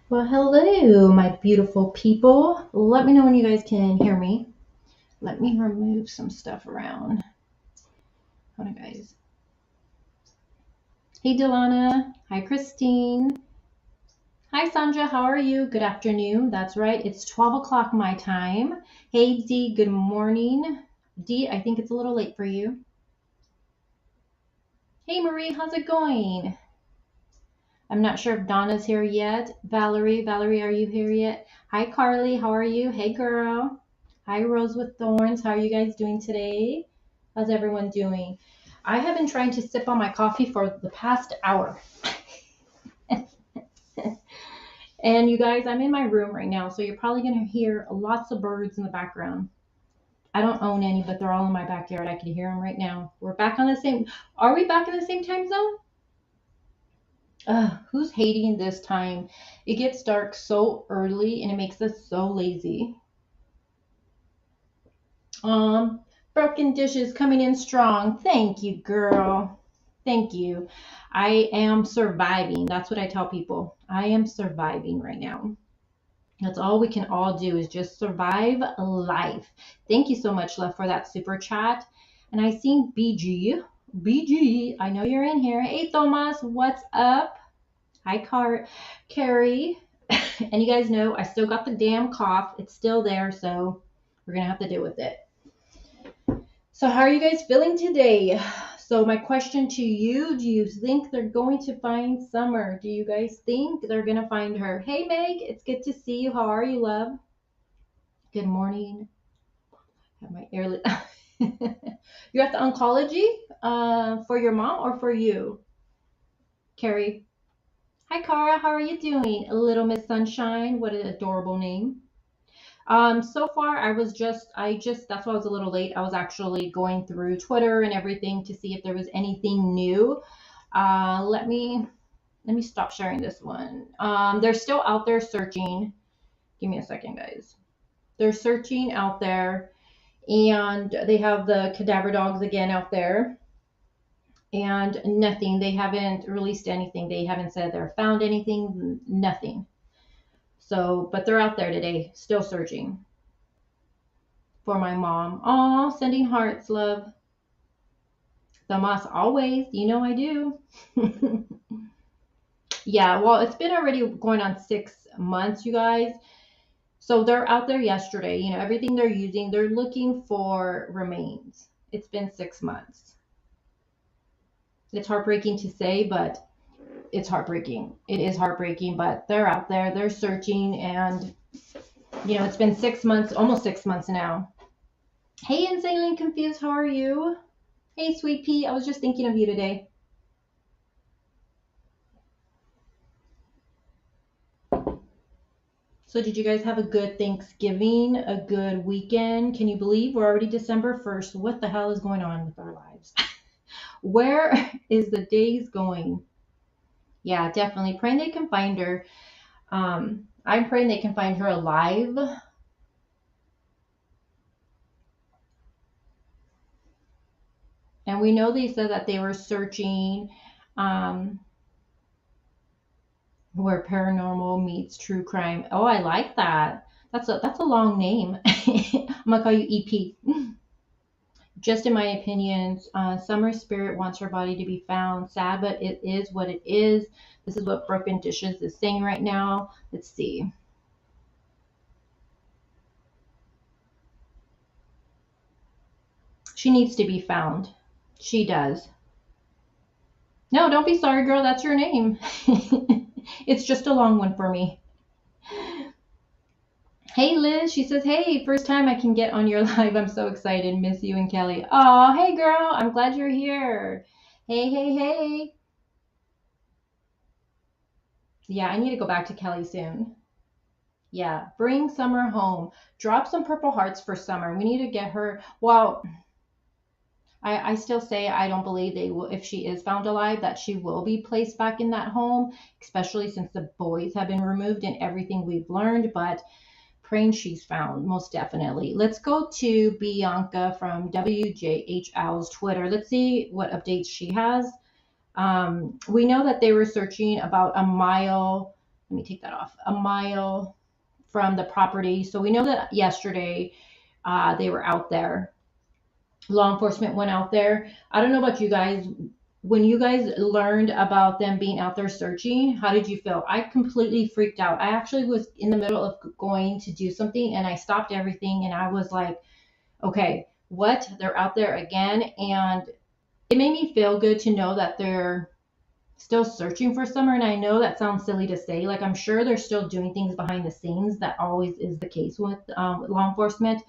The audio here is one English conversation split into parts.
Well, hello, my beautiful people. Let me know when you guys can hear me. Let me remove some stuff around. Hold on, guys. Hey, Delana. Hi, Christine. Hi, Sandra. How are you? Good afternoon. That's right. It's 12 o'clock my time. Hey, Dee. Good morning. Dee, I think it's a little late for you. Hey, Marie. How's it going? I'm not sure if Donna's here yet. Valerie, are you here yet? Hi, Carly. How are you? Hey, girl. Hi, Rose with Thorns. How are you guys doing today? How's everyone doing? I have been trying to sip on my coffee for the past hour. And you guys, I'm in my room right now, so you're probably going to hear lots of birds in the background. I don't own any, but they're all in my backyard. I can hear them right now. We're back on the same. Are we back in the same time zone? Who's hating this time? It gets dark so early and it makes us so lazy. Um, Broken dishes coming in strong. Thank you, girl. Thank you. I am surviving. That's what I tell people. I am surviving right now. That's all we can all do is just survive life. Thank you so much, love, for that super chat. And I seen BG. BG, I know you're in here. Hey, Thomas, what's up? Hi, Carrie. And you guys know I still got the damn cough. It's still there, so we're going to have to deal with it. So how are you guys feeling today? So my question to you, do you think they're going to find Summer? Do you guys think they're going to find her? Hey, Meg, it's good to see you. How are you, love? Good morning. Have my ear lit. You're at the oncology for your mom or for you? Carrie. Hi, Cara. How are you doing? Little Miss Sunshine. What an adorable name. So far that's why I was a little late. I was actually going through Twitter and everything to see if there was anything new. Let me stop sharing this one. They're still out there searching. Give me a second, guys. They're searching out there, and they have the cadaver dogs again out there, and nothing. They haven't released anything. They haven't said they're found anything, nothing. So, but they're out there today, still searching for my mom. Aw, sending hearts, love. Damas, always. You know I do. Yeah, well, it's been already going on 6 months, you guys. So they're out there yesterday. Everything they're using, they're looking for remains. It's been 6 months. It's heartbreaking to say, but it's heartbreaking. It is heartbreaking, but they're out there. They're searching, and, it's been 6 months, almost 6 months now. Hey, Insanely Confused, how are you? Hey, Sweet Pea, I was just thinking of you today. So did you guys have a good Thanksgiving, a good weekend? Can you believe we're already December 1st? What the hell is going on with our lives? Where is the days going? Yeah, definitely. Praying they can find her. I'm praying they can find her alive. And we know they said that they were searching where paranormal meets true crime. Oh, I like that. That's a long name. I'm gonna call you EP. Just in my opinion, Summer's spirit wants her body to be found. Sad, but it is what it is. This is what Broken Dishes is saying right now. Let's see. She needs to be found. She does. No, don't be sorry, girl. That's your name. It's just a long one for me. Hey, Liz. She says, hey, first time I can get on your live. I'm so excited. Miss you and Kelly. Oh, hey, girl. I'm glad you're here. Hey, hey, hey. Yeah, I need to go back to Kelly soon. Yeah, bring Summer home. Drop some purple hearts for Summer. We need to get her. Well, I still say I don't believe they will, if she is found alive, that she will be placed back in that home, especially since the boys have been removed and everything we've learned. But praying she's found, most definitely. Let's go to Bianca from WJHL's Twitter. Let's see what updates she has. We know that they were searching about a mile let me take that off, a mile from the property. So we know that yesterday they were out there. Law enforcement went out there. I don't know about you guys. When you guys learned about them being out there searching, how did you feel? I completely freaked out. I actually was in the middle of going to do something and I stopped everything and I was like, okay, what? They're out there again. And it made me feel good to know that they're still searching for Summer. And I know that sounds silly to say, like I'm sure they're still doing things behind the scenes. That always is the case with law enforcement.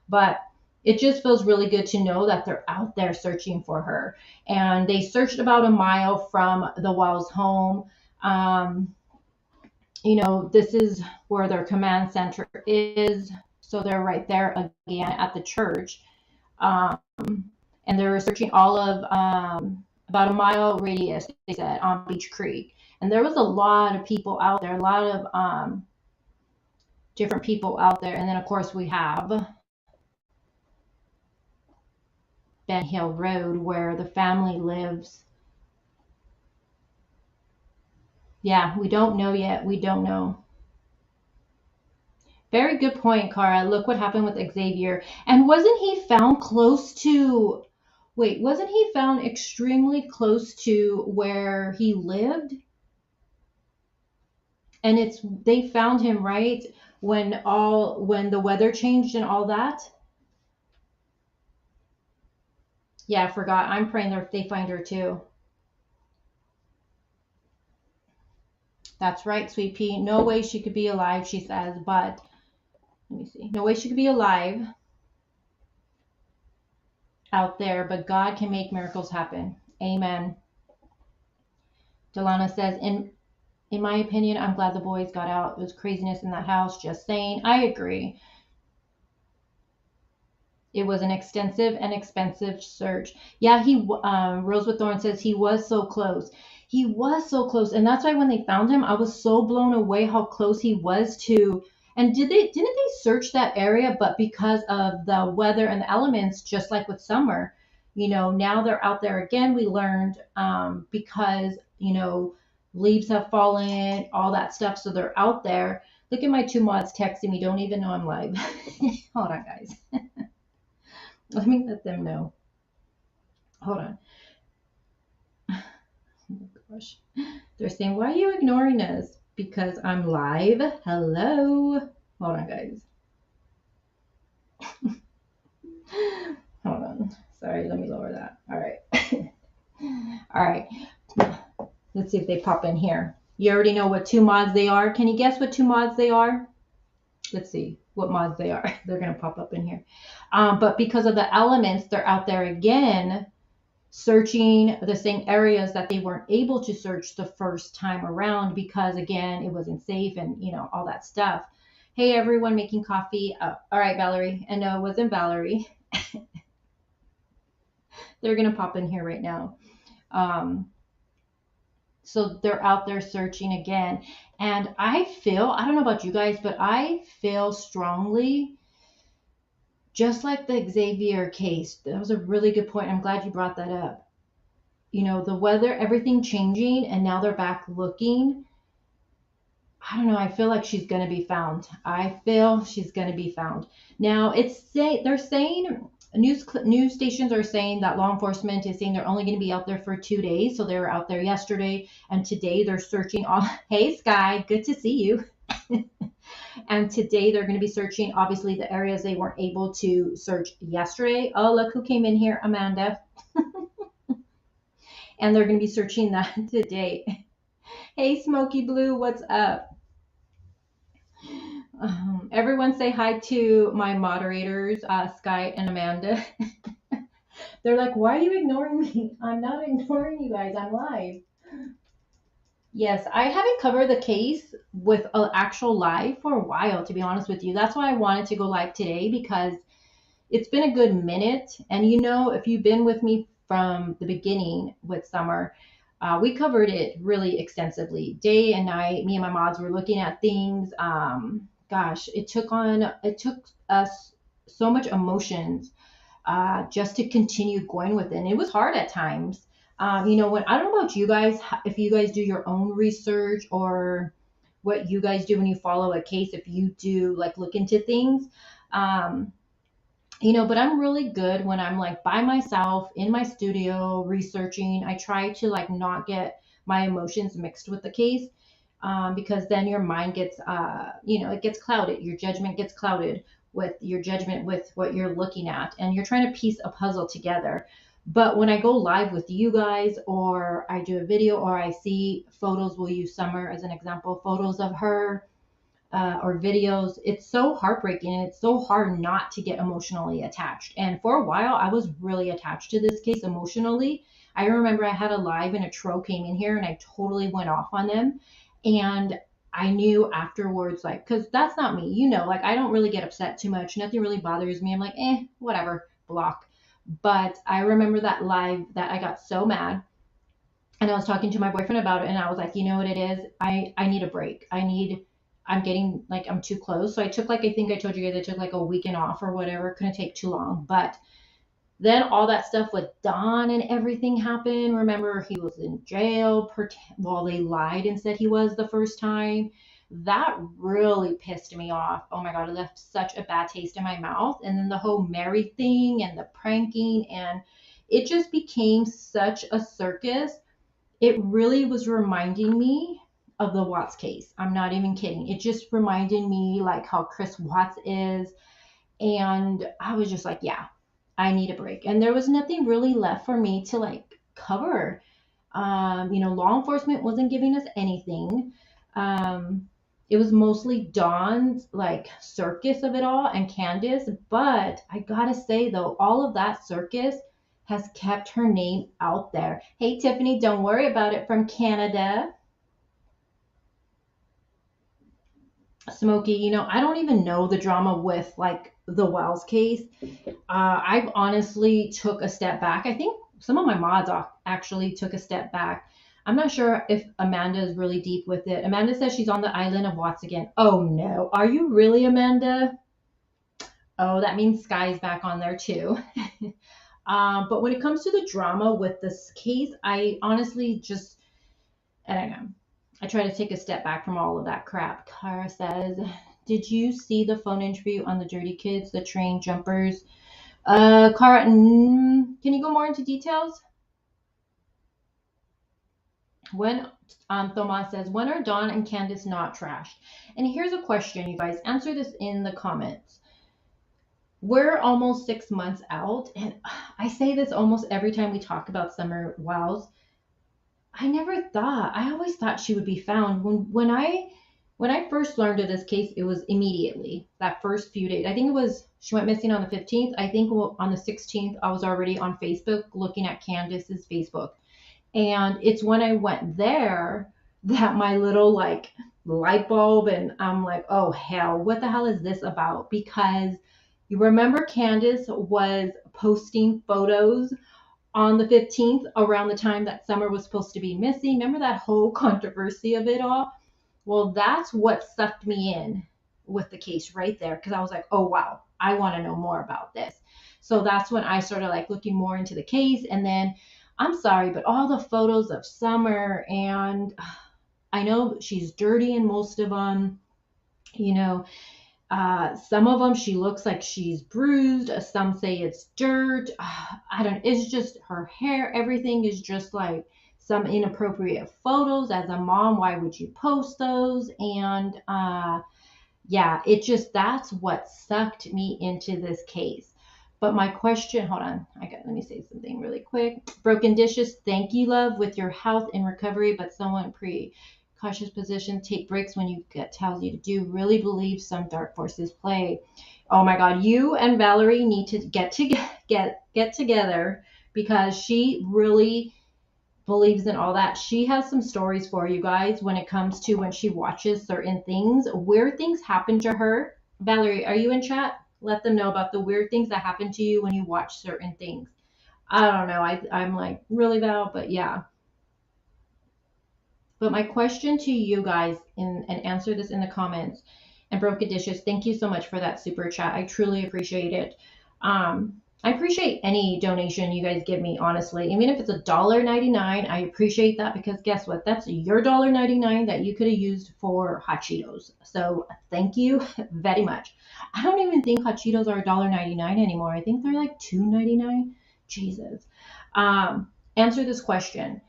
But it just feels really good to know that they're out there searching for her. And they searched about a mile from the Wells home. This is where their command center is. So they're right there again at the church. Um, and they were searching all of about a mile radius, they said, on Beach Creek. And there was a lot of people out there, a lot of different people out there. And then, of course, we have Ben Hill Road where the family lives. Yeah, we don't know yet. We don't know. Very good point, Cara. Look what happened with Xavier. And wasn't he found wasn't he found extremely close to where he lived? And they found him right when the weather changed and all that. Yeah, I forgot. I'm praying they find her too. That's right, Sweet Pea. No way she could be alive, she says, but let me see. No way she could be alive out there, but God can make miracles happen. Amen. Delana says, in my opinion, I'm glad the boys got out. It was craziness in that house. Just saying. I agree. It was an extensive and expensive search. Yeah, Rosewood Thorne says he was so close. He was so close. And that's why when they found him, I was so blown away how close he was to. And didn't they search that area? But because of the weather and the elements, just like with summer, now they're out there again. We learned because, leaves have fallen, all that stuff. So they're out there. Look at my two mods texting me. Don't even know I'm live. Hold on, guys. Let me let them know. Hold on. Oh my gosh. They're saying, why are you ignoring us? Because I'm live. Hello. Hold on, guys. Hold on. Sorry, let me lower that. All right. All right. Let's see if they pop in here. You already know what two mods they are. Can you guess what two mods they are? Let's see what mods they are. They're going to pop up in here. But because of the elements, they're out there again searching the same areas that they weren't able to search the first time around because, again, it wasn't safe and, all that stuff. Hey, everyone making coffee. All right, Valerie. And no, it wasn't Valerie. They're going to pop in here right now. So they're out there searching again. And I don't know about you guys, but I feel strongly, just like the Xavier case. That was a really good point. I'm glad you brought that up. The weather, everything changing, and now they're back looking. I don't know. I feel like she's going to be found. I feel she's going to be found. Now, they're saying, news stations are saying that law enforcement is saying they're only going to be out there for 2 days. So they were out there yesterday, and today they're searching all. Hey, Sky, good to see you. And today they're going to be searching, obviously, the areas they weren't able to search yesterday. Oh, look who came in here, Amanda. And they're going to be searching that today. Hey, Smoky Blue, what's up? Everyone say hi to my moderators, Sky and Amanda. They're like, why are you ignoring me? I'm not ignoring you guys. I'm live. Yes, I haven't covered the case with an actual live for a while, to be honest with you. That's why I wanted to go live today, because it's been a good minute. And if you've been with me from the beginning with Summer, we covered it really extensively. Day and night, me and my mods were looking at things. Gosh, it took us so much emotions just to continue going with it. And it was hard at times. When I don't know about you guys, if you guys do your own research or what you guys do when you follow a case, if you do like look into things. But I'm really good when I'm like by myself in my studio researching. I try to like not get my emotions mixed with the case, because then your mind gets, it gets clouded. Your judgment gets clouded with your judgment with what you're looking at, and you're trying to piece a puzzle together. But when I go live with you guys, or I do a video, or I see photos, we'll use Summer as an example, photos of her, or videos, it's so heartbreaking, and it's so hard not to get emotionally attached. And for a while, I was really attached to this case emotionally. I remember I had a live and a troll came in here and I totally went off on them. And I knew afterwards, like, because that's not me, like I don't really get upset too much. Nothing really bothers me. I'm like, whatever, block. But I remember that live that I got so mad, and I was talking to my boyfriend about it, and I was like, you know what it is? I need a break. I'm getting like, I'm too close. So I took like, I think I told you guys, I took like a weekend off or whatever. Couldn't take too long. But then all that stuff with Don and everything happened. Remember, he was in jail. Well, they lied and said he was the first time. That really pissed me off. Oh my God, it left such a bad taste in my mouth. And then the whole Mary thing and the pranking, and it just became such a circus. It really was reminding me of the Watts case. I'm not even kidding. It just reminded me like how Chris Watts is. And I was just like, yeah, I need a break. And there was nothing really left for me to like cover. Law enforcement wasn't giving us anything. It was mostly Dawn's like circus of it all and Candace. But I gotta say though, all of that circus has kept her name out there. Hey, Tiffany, don't worry about it from Canada. Smokey, I don't even know the drama with like the Wells case. I've honestly took a step back. I think some of my mods actually took a step back. I'm not sure if Amanda is really deep with it. Amanda says she's on the island of Watts again. Oh no, are you really, Amanda? Oh, that means Sky's back on there too. But when it comes to the drama with this case, I honestly just, I don't know. I try to take a step back from all of that crap. Kara says, did you see the phone interview on the Dirty Kids, the train jumpers? Kara, can you go more into details? When Thomas says, when are Dawn and Candace not trashed? And here's a question, you guys. Answer this in the comments. We're almost 6 months out, and I say this almost every time we talk about Summer Wiles. I always thought she would be found. When I first learned of this case, it was immediately, that first few days. I think it was, she went missing on the 15th. I think on the 16th, I was already on Facebook looking at Candace's Facebook. And it's when I went there that my little like light bulb, and I'm like, oh hell, what the hell is this about? Because you remember Candace was posting photos on the 15th around the time that Summer was supposed to be missing. Remember that whole controversy of it all? Well, that's what sucked me in with the case right there, because I was like, oh wow, I want to know more about this. So that's when I started like looking more into the case. And then, I'm sorry, but all the photos of Summer, and I know she's dirty in most of them, some of them she looks like she's bruised. Some say it's dirt. It's just her hair. Everything is just like some inappropriate photos. As a mom, why would you post those? And that's what sucked me into this case. But my question, hold on, let me say something really quick. Broken dishes, thank you, love, with your health and recovery, but somewhat precautious position. Take breaks when you get tells you to do. Really believe some dark forces play. Oh my God, you and Valerie need to get together, because she really believes in all that. She has some stories for you guys when it comes to when she watches certain things, weird things happen to her. Valerie, are you in chat? Let them know about the weird things that happen to you when you watch certain things. I don't know. I'm like, really, Val? But yeah. But my question to you guys, and answer this in the comments, and Broken Dishes, thank you so much for that super chat. I truly appreciate it. I appreciate any donation you guys give me, honestly. Even if it's $1.99, I appreciate that because guess what? That's your $1.99 that you could have used for hot Cheetos. So thank you very much. I don't even think hot Cheetos are $1.99 anymore. I think they're like $2.99. Jesus. Answer this question.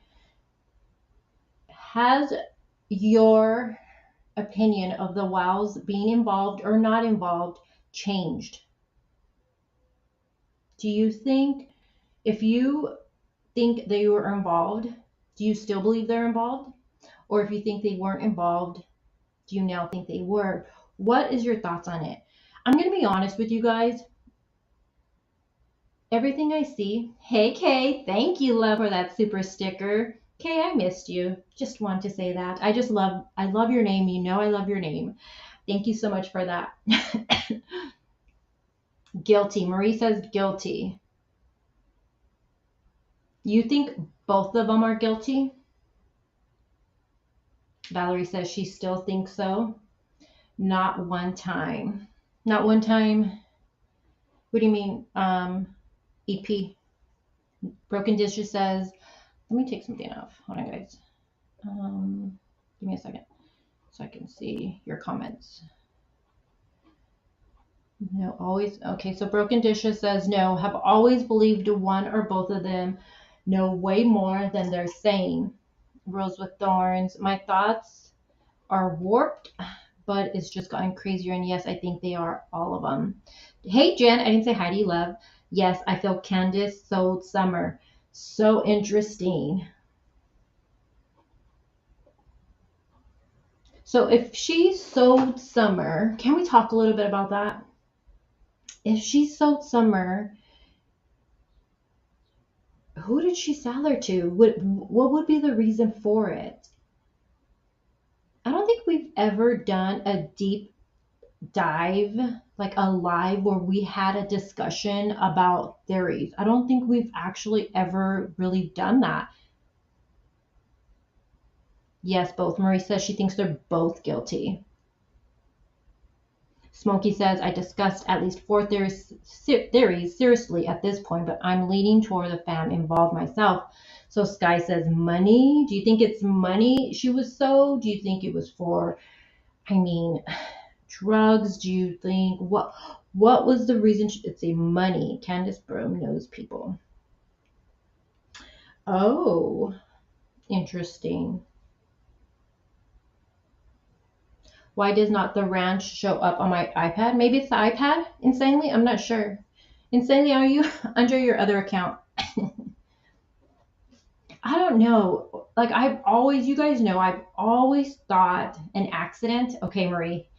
Has your opinion of the wows being involved or not involved changed? Do you think if you think they were involved, do you still believe they're involved? Or if you think they weren't involved, do you now think they were? What is your thoughts on it? I'm going to be honest with you guys. Everything I see, hey Kay, thank you, love, for that super sticker. Kay, I missed you. Just want to say that. I love your name. You know I love your name. Thank you so much for that. Guilty. Marie says guilty. You think both of them are guilty? Valerie says she still thinks so. Not one time. Not one time. What do you mean? EP. Broken Dishes says, let me take something off. Hold on, guys. Give me a second so I can see your comments. No, always. Okay, so Broken Dishes says, no, have always believed one or both of them know way more than they're saying. Rose with Thorns, my thoughts are warped, but it's just gotten crazier. And yes, I think they are, all of them. Hey, Jen, I didn't say Heidi Love. Yes, I feel Candace sold Summer. So interesting. So if she sold Summer, can we talk a little bit about that? If she sold Summer, who did she sell her to? What would be the reason for it? I don't think we've ever done a deep dive, like a live where we had a discussion about theories. I don't think we've actually ever really done that. Yes, both. Marie says she thinks they're both guilty. Smokey says, I discussed at least 4 theories seriously at this point, but I'm leaning toward the fam involved myself. So Sky says, money? Do you think it's money she was sold? Do you think it was for, I mean, drugs? Do you think, what was the reason? It's a money. Candace Brome knows people. Oh, interesting. Why does not the ranch show up on my iPad? Maybe it's the iPad, Insanely? I'm not sure. Insanely, are you under your other account? I don't know. Like, you guys know, I've always thought an accident. Okay, Marie,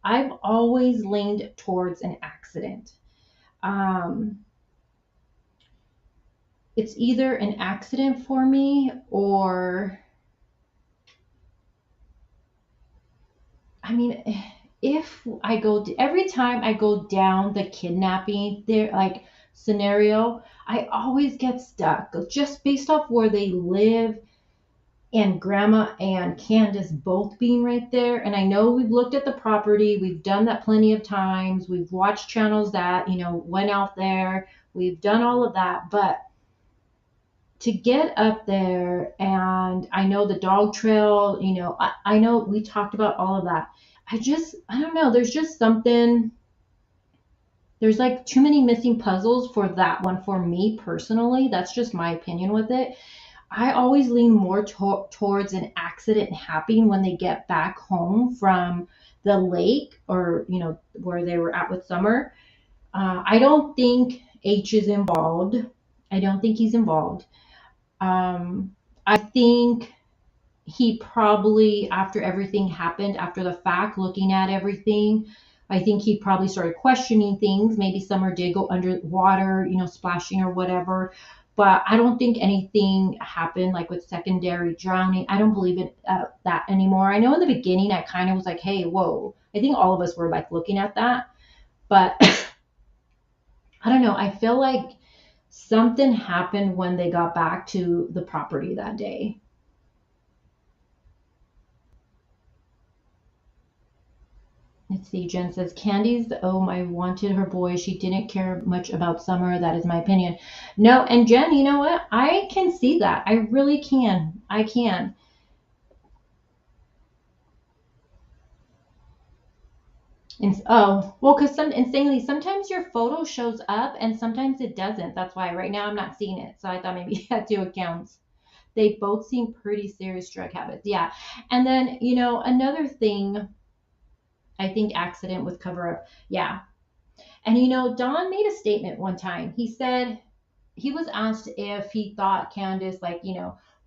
I've always leaned towards an accident. Um, it's either an accident for me or, I mean, if I go every time I go down the kidnapping there like scenario, I always get stuck just based off where they live and Grandma and Candace both being right there. And I know we've looked at the property, we've done that plenty of times, we've watched channels that, went out there, we've done all of that, but to get up there, and I know the dog trail, I know we talked about all of that. I don't know, there's just something, there's like too many missing puzzles for that one for me personally. That's just my opinion with it. I always lean more towards an accident happening when they get back home from the lake or, where they were at with Summer. I don't think H is involved. I don't think he's involved. I think he probably, after everything happened, after the fact, looking at everything, I think he probably started questioning things. Maybe Summer did go underwater, splashing or whatever. But I don't think anything happened like with secondary drowning. I don't believe in that anymore. I know in the beginning I kind of was like, hey, whoa. I think all of us were like looking at that. But I don't know. I feel like something happened when they got back to the property that day. Let's see. Jen says, Candy's, oh, I wanted her boy. She didn't care much about Summer. That is my opinion. No, and Jen, you know what? I can see that. I really can. I can. And, oh, well, because insanely, sometimes your photo shows up and sometimes it doesn't. That's why right now I'm not seeing it. So I thought maybe you had two accounts. They both seem pretty serious drug habits. Yeah. And then, another thing, I think accident with cover up. Yeah. And Don made a statement one time. He said he was asked if he thought Candace, like,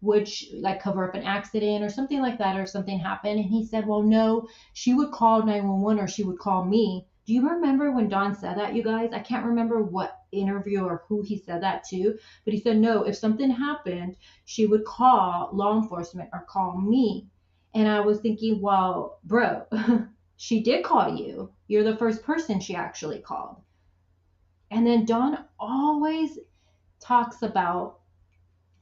would she, like, cover up an accident or something like that, or something happened. And he said, well, no, she would call 911 or she would call me. Do you remember when Don said that, you guys? I can't remember what interview or who he said that to, but he said, no, if something happened, she would call law enforcement or call me. And I was thinking, well, bro, she did call you. You're the first person she actually called. And then Don always talks about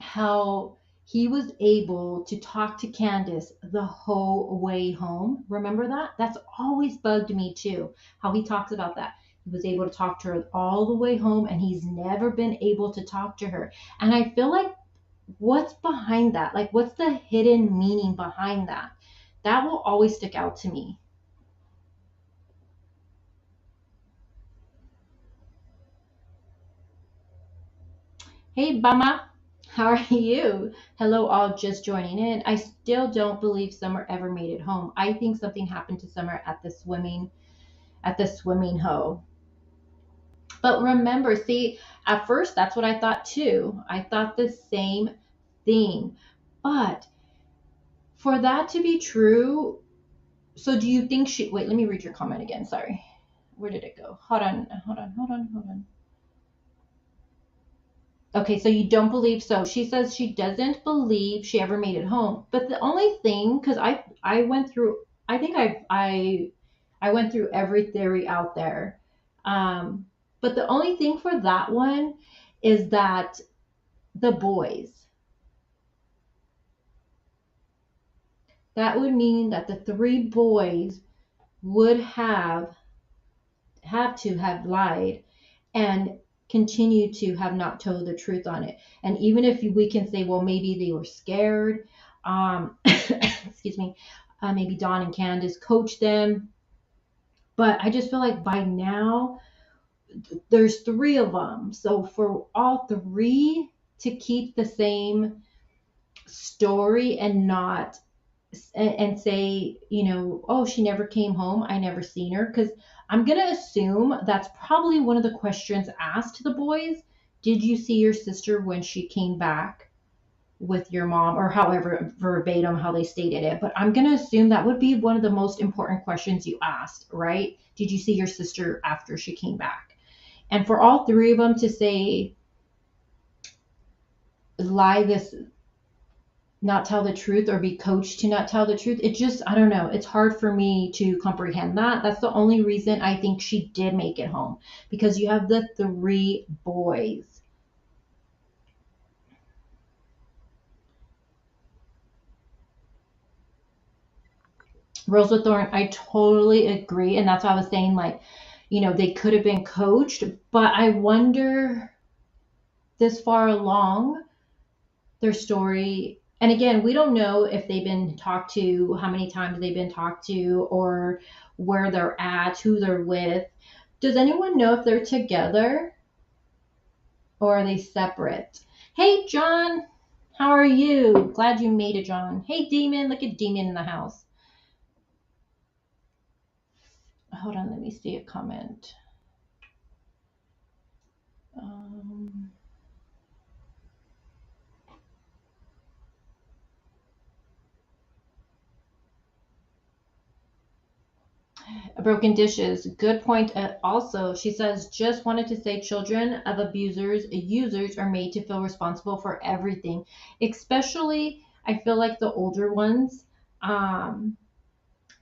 how he was able to talk to Candace the whole way home. Remember that? That's always bugged me too, how he talks about that. He was able to talk to her all the way home and he's never been able to talk to her. And I feel like, what's behind that? Like, what's the hidden meaning behind that? That will always stick out to me. Hey, Bama. How are you? Hello, all just joining in. I still don't believe Summer ever made it home. I think something happened to Summer at the swimming hole. But remember, see, at first that's what I thought too. I thought the same thing. But for that to be true, so do you think she, wait, let me read your comment again. Sorry. Where did it go? Hold on. Okay, so you don't believe, so she says she doesn't believe she ever made it home. But the only thing, because I went through, I think I went through every theory out there. But the only thing for that one is that the boys, that would mean that the three boys would have to have lied and continue to have not told the truth on it. And even if we can say, well, maybe they were scared, excuse me, maybe Don and Candace coached them. But I just feel like by now, there's three of them. So for all three to keep the same story and not and say, oh, she never came home, I never seen her, because I'm going to assume that's probably one of the questions asked to the boys. Did you see your sister when she came back with your mom, or however verbatim how they stated it? But I'm going to assume that would be one of the most important questions you asked, right? Did you see your sister after she came back? And for all three of them to say, lie this, not tell the truth, or be coached to not tell the truth, it just, I don't know, it's hard for me to comprehend that. That's the only reason I think she did make it home, because you have the three boys. Rose with Thorn, I totally agree. And that's why I was saying, like, they could have been coached, but I wonder, this far along their story, and again, we don't know if they've been talked to, how many times they've been talked to, or where they're at, who they're with. Does anyone know if they're together or are they separate? Hey, John, how are you? Glad you made it, John. Hey, Demon, look at Demon in the house. Hold on, let me see a comment. Broken dishes. Good point. Also, she says, just wanted to say children of abusers, users are made to feel responsible for everything, especially I feel like the older ones. Um,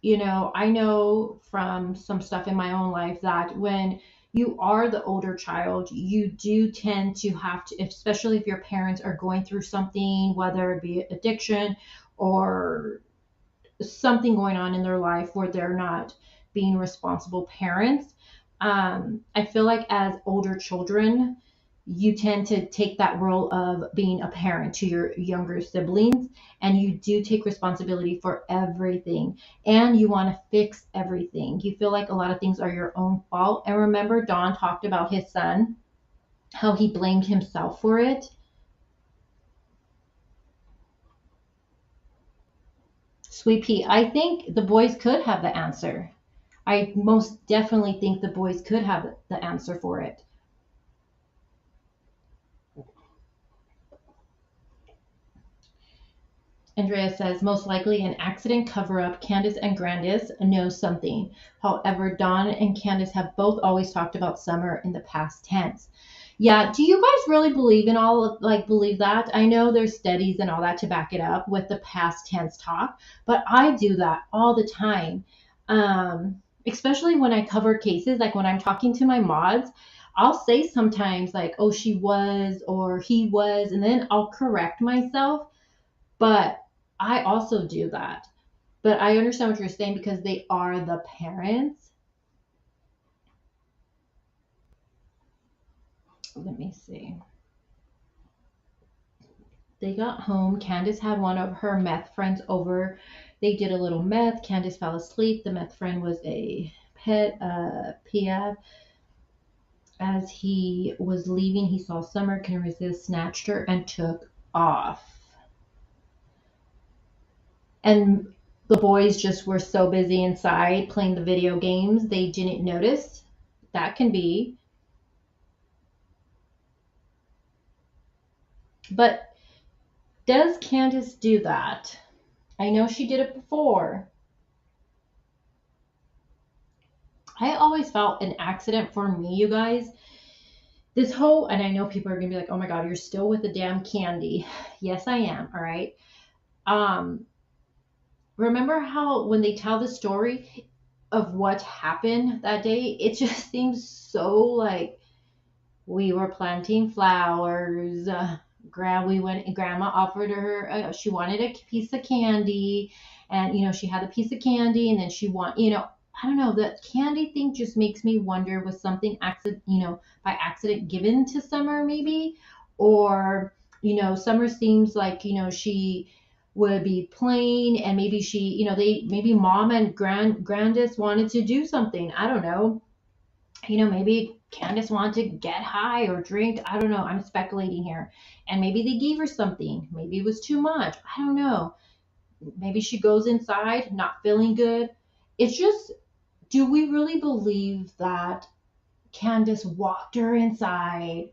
I know from some stuff in my own life that when you are the older child, you do tend to have to, especially if your parents are going through something, whether it be addiction or something going on in their life where they're not being responsible parents. I feel like as older children, you tend to take that role of being a parent to your younger siblings, and you do take responsibility for everything, and you want to fix everything. You feel like a lot of things are your own fault. And remember, Don talked about his son, how he blamed himself for it. Sweet Pea, I think the boys could have the answer. I most definitely think the boys could have the answer for it. Andrea says, most likely an accident cover up. Candace and Grandis know something. However, Dawn and Candace have both always talked about Summer in the past tense. Yeah, do you guys really believe in all of, like, believe that? I know there's studies and all that to back it up with the past tense talk, but I do that all the time. Especially when I cover cases, like when I'm talking to my mods, I'll say sometimes like, oh, she was or he was, and then I'll correct myself. But I also do that. But I understand what you're saying because they are the parents. Let me see. They got home. Candace had one of her meth friends over. They did a little meth. Candace fell asleep. The meth friend was a pet, PF. As he was leaving, he saw Summer, can resist, snatched her, and took off. And the boys just were so busy inside playing the video games, they didn't notice. That can be. But does Candace do that? I know she did it before. I always felt an accident for me, you guys. This whole, and I know people are gonna be like, oh my God, you're still with the damn candy. Yes, I am. All right. Um, Remember how when they tell the story of what happened that day, it just seems so like we were planting flowers. We went. Grandma offered her. She wanted a piece of candy, and she had a piece of candy, and then she want. I don't know. The candy thing just makes me wonder, was something accident, by accident given to Summer maybe, or Summer seems like she would be playing, and maybe she, maybe mom and Grandis wanted to do something. I don't know. Maybe Candace wanted to get high or drink. I don't know. I'm speculating here. And maybe they gave her something. Maybe it was too much. I don't know. Maybe she goes inside not feeling good. It's just, do we really believe that Candace walked her inside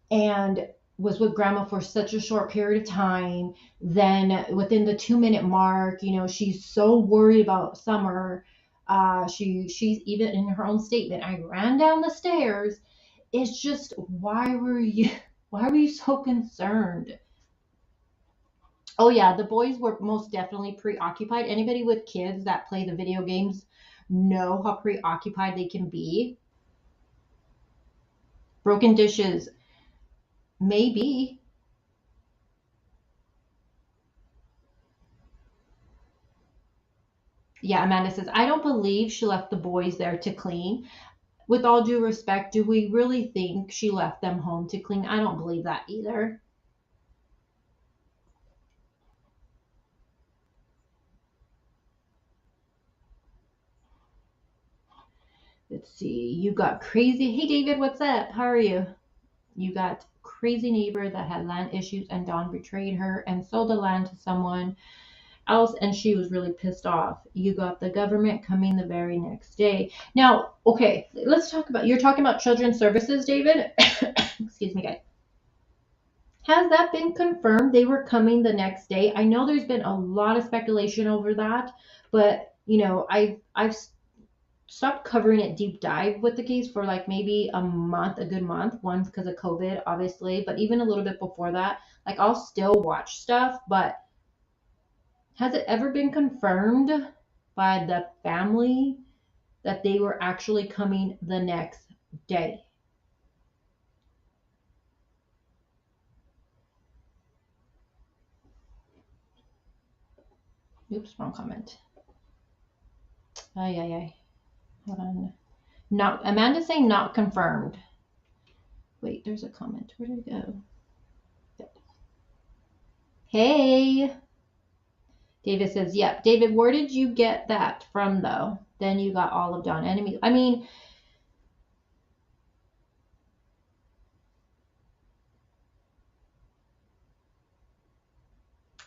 and was with grandma for such a short period of time? Then within the 2 minute mark, she's so worried about Summer. She's even in her own statement, I ran down the stairs. It's just, why were you so concerned? Oh yeah, the boys were most definitely preoccupied. Anybody with kids that play the video games know how preoccupied they can be. Broken dishes, maybe. Yeah, Amanda says, I don't believe she left the boys there to clean. With all due respect, do we really think she left them home to clean? I don't believe that either. Let's see. You got crazy. Hey, David, what's up? How are you? You got crazy neighbor that had land issues, and Dawn betrayed her and sold the land to someone else, and she was really pissed off. You got the government coming the very next day. Now, okay, let's talk about, you're talking about children's services, David. Excuse me, guys. Has that been confirmed? They were coming the next day. I know there's been a lot of speculation over that, but I've stopped covering it deep dive with the case for like maybe a month, a good month. One, because of COVID, obviously, but even a little bit before that, like I'll still watch stuff. But has it ever been confirmed by the family that they were actually coming the next day? Oops, wrong comment. Ay, ay, ay. Hold on. Not Amanda saying not confirmed. Wait, there's a comment. Where did it go? Hey. David says, yep. David, where did you get that from, though? Then you got all of Dawn enemies. I mean,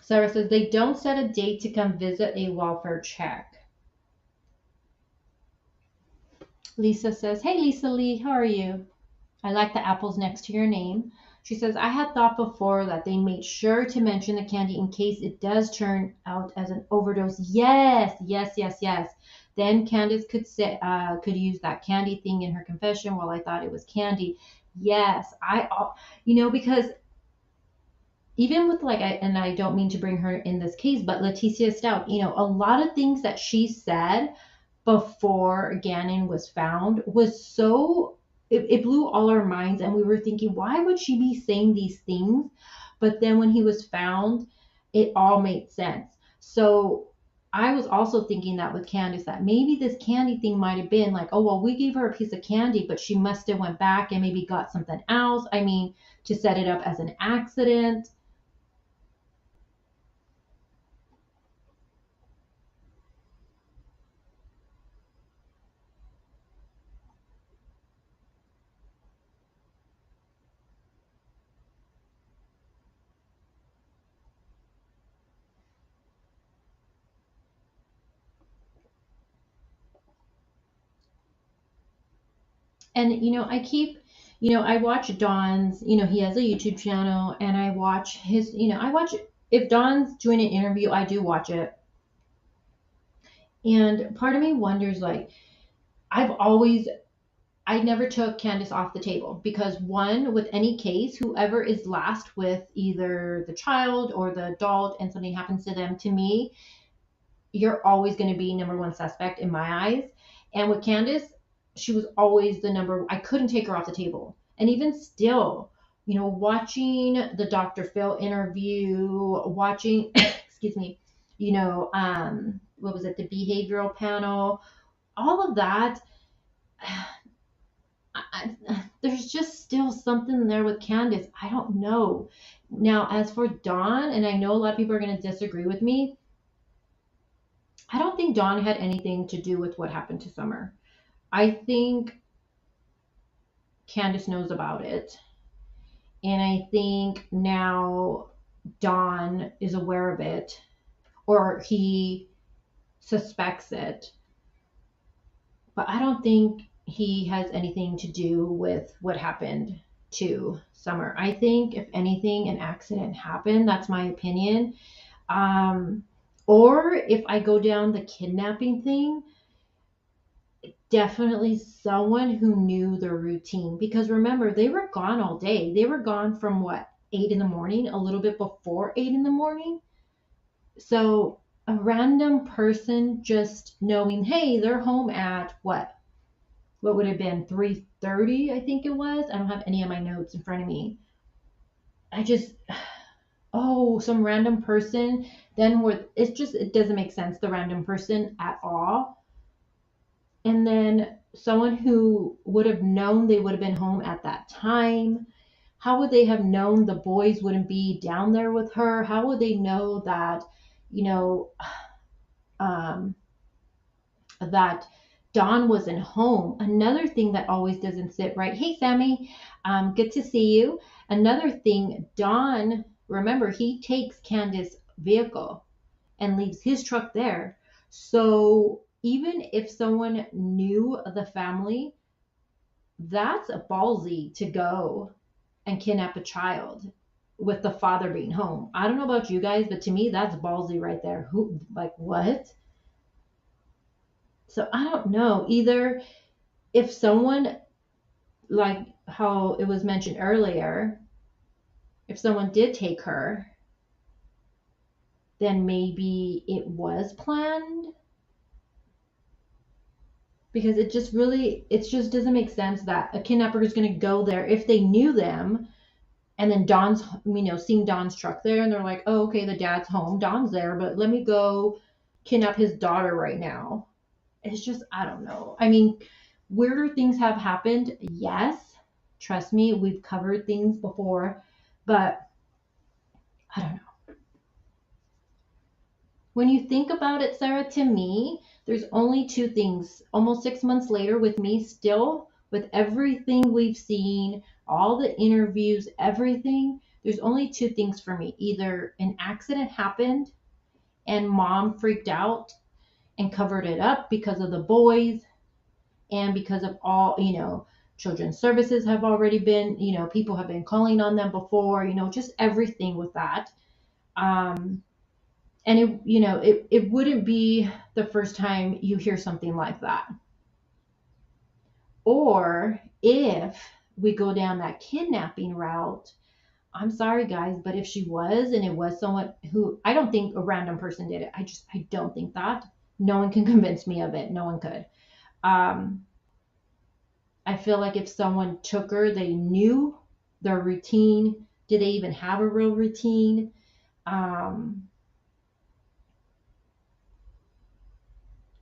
Sarah says, they don't set a date to come visit a welfare check. Lisa says, hey, Lisa Lee, how are you? I like the apples next to your name. She says, I had thought before that they made sure to mention the candy in case it does turn out as an overdose. Yes. Then Candace could use that candy thing in her confession while I thought it was candy. Yes, because even with and I don't mean to bring her in this case, but Leticia Stout, a lot of things that she said before Gannon was found was so, it blew all our minds, and we were thinking, why would she be saying these things? But then when he was found, it all made sense. So I was also thinking that with Candace, that maybe this candy thing might have been like, oh, well, we gave her a piece of candy, but she must have went back and maybe got something else. I mean, to set it up as an accident. And I watch Don's, he has a YouTube channel, and I watch his, if Don's doing an interview, I do watch it. And part of me wonders, like, I never took Candace off the table, because one, with any case, whoever is last with either the child or the adult and something happens to them, to me, you're always going to be number one suspect in my eyes. And with Candace, she was always I couldn't take her off the table. And even still, watching the Dr. Phil interview, watching, excuse me, what was it, the behavioral panel, all of that, there's just still something there with Candace. I don't know. Now, as for Dawn, and I know a lot of people are going to disagree with me, I don't think Dawn had anything to do with what happened to Summer. I think Candace knows about it. And I think now Dawn is aware of it, or he suspects it. But I don't think he has anything to do with what happened to Summer. I think, if anything, an accident happened. That's my opinion. Or if I go down the kidnapping thing, definitely someone who knew the routine, because remember, they were gone all day. They were gone from 8 in the morning, a little bit before 8 in the morning. So a random person just knowing, hey, they're home at what would have been 3:30, I think it was. I don't have any of my notes in front of me. Some random person, then it doesn't make sense, the random person at all. And then someone who would have known they would have been home at that time. How would they have known the boys wouldn't be down there with her? How would they know that, that Dawn wasn't home? Another thing that always doesn't sit right. Hey, Sammy, good to see you. Another thing, Dawn, remember, he takes Candace's vehicle and leaves his truck there. So even if someone knew the family, that's a ballsy to go and kidnap a child with the father being home. I don't know about you guys, but to me, that's ballsy right there. What? So I don't know. Either if someone, like how it was mentioned earlier, if someone did take her, then maybe it was planned. Because it just doesn't make sense that a kidnapper is going to go there if they knew them, and then Dawn's, seeing Dawn's truck there, and they're like, oh, okay, the dad's home, Dawn's there, but let me go kidnap his daughter right now. it's just, I don't know. I mean, weirder things have happened. Yes. Trust me, we've covered things before, but I don't know. When you think about it, Sarah, to me, there's only two things. Almost 6 months later, with me still, with everything we've seen, all the interviews, everything, there's only two things for me. Either an accident happened and mom freaked out and covered it up because of the boys and because of all, children's services have already been, people have been calling on them before, just everything with that. Um, and it wouldn't be the first time you hear something like that. Or if we go down that kidnapping route, I'm sorry guys, but if she was, and it was someone who, I don't think a random person did it. I don't think that. No one can convince me of it. No one could. Um, I feel like if someone took her, they knew their routine. Did they even have a real routine? Um,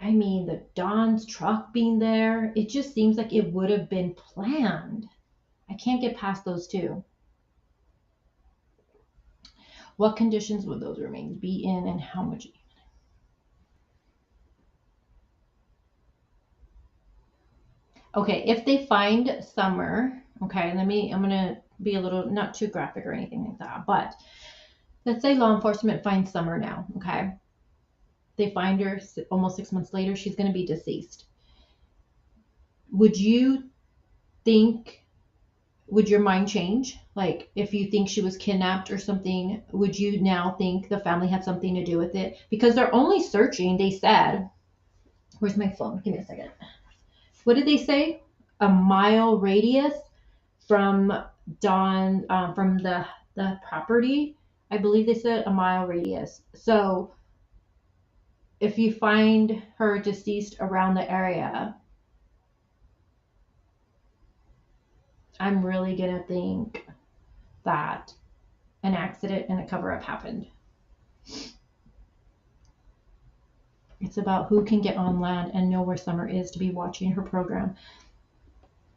I mean, the Don's truck being there, it just seems like it would have been planned. I can't get past those two. What conditions would those remains be in and how much? Okay, if they find Summer, okay, I'm gonna be a little, not too graphic or anything like that, but let's say law enforcement finds Summer now, okay? They find her almost 6 months later, she's gonna be deceased. Would you think, would your mind change? Like, if you think she was kidnapped or something, would you now think the family had something to do with it? Because they're only searching, they said, where's my phone? Give me a second. What did they say? A mile radius from Dawn, from the property. I believe they said a mile radius. So if you find her deceased around the area, I'm really gonna think that an accident and a cover-up happened. It's about who can get on land and know where Summer is to be watching her program.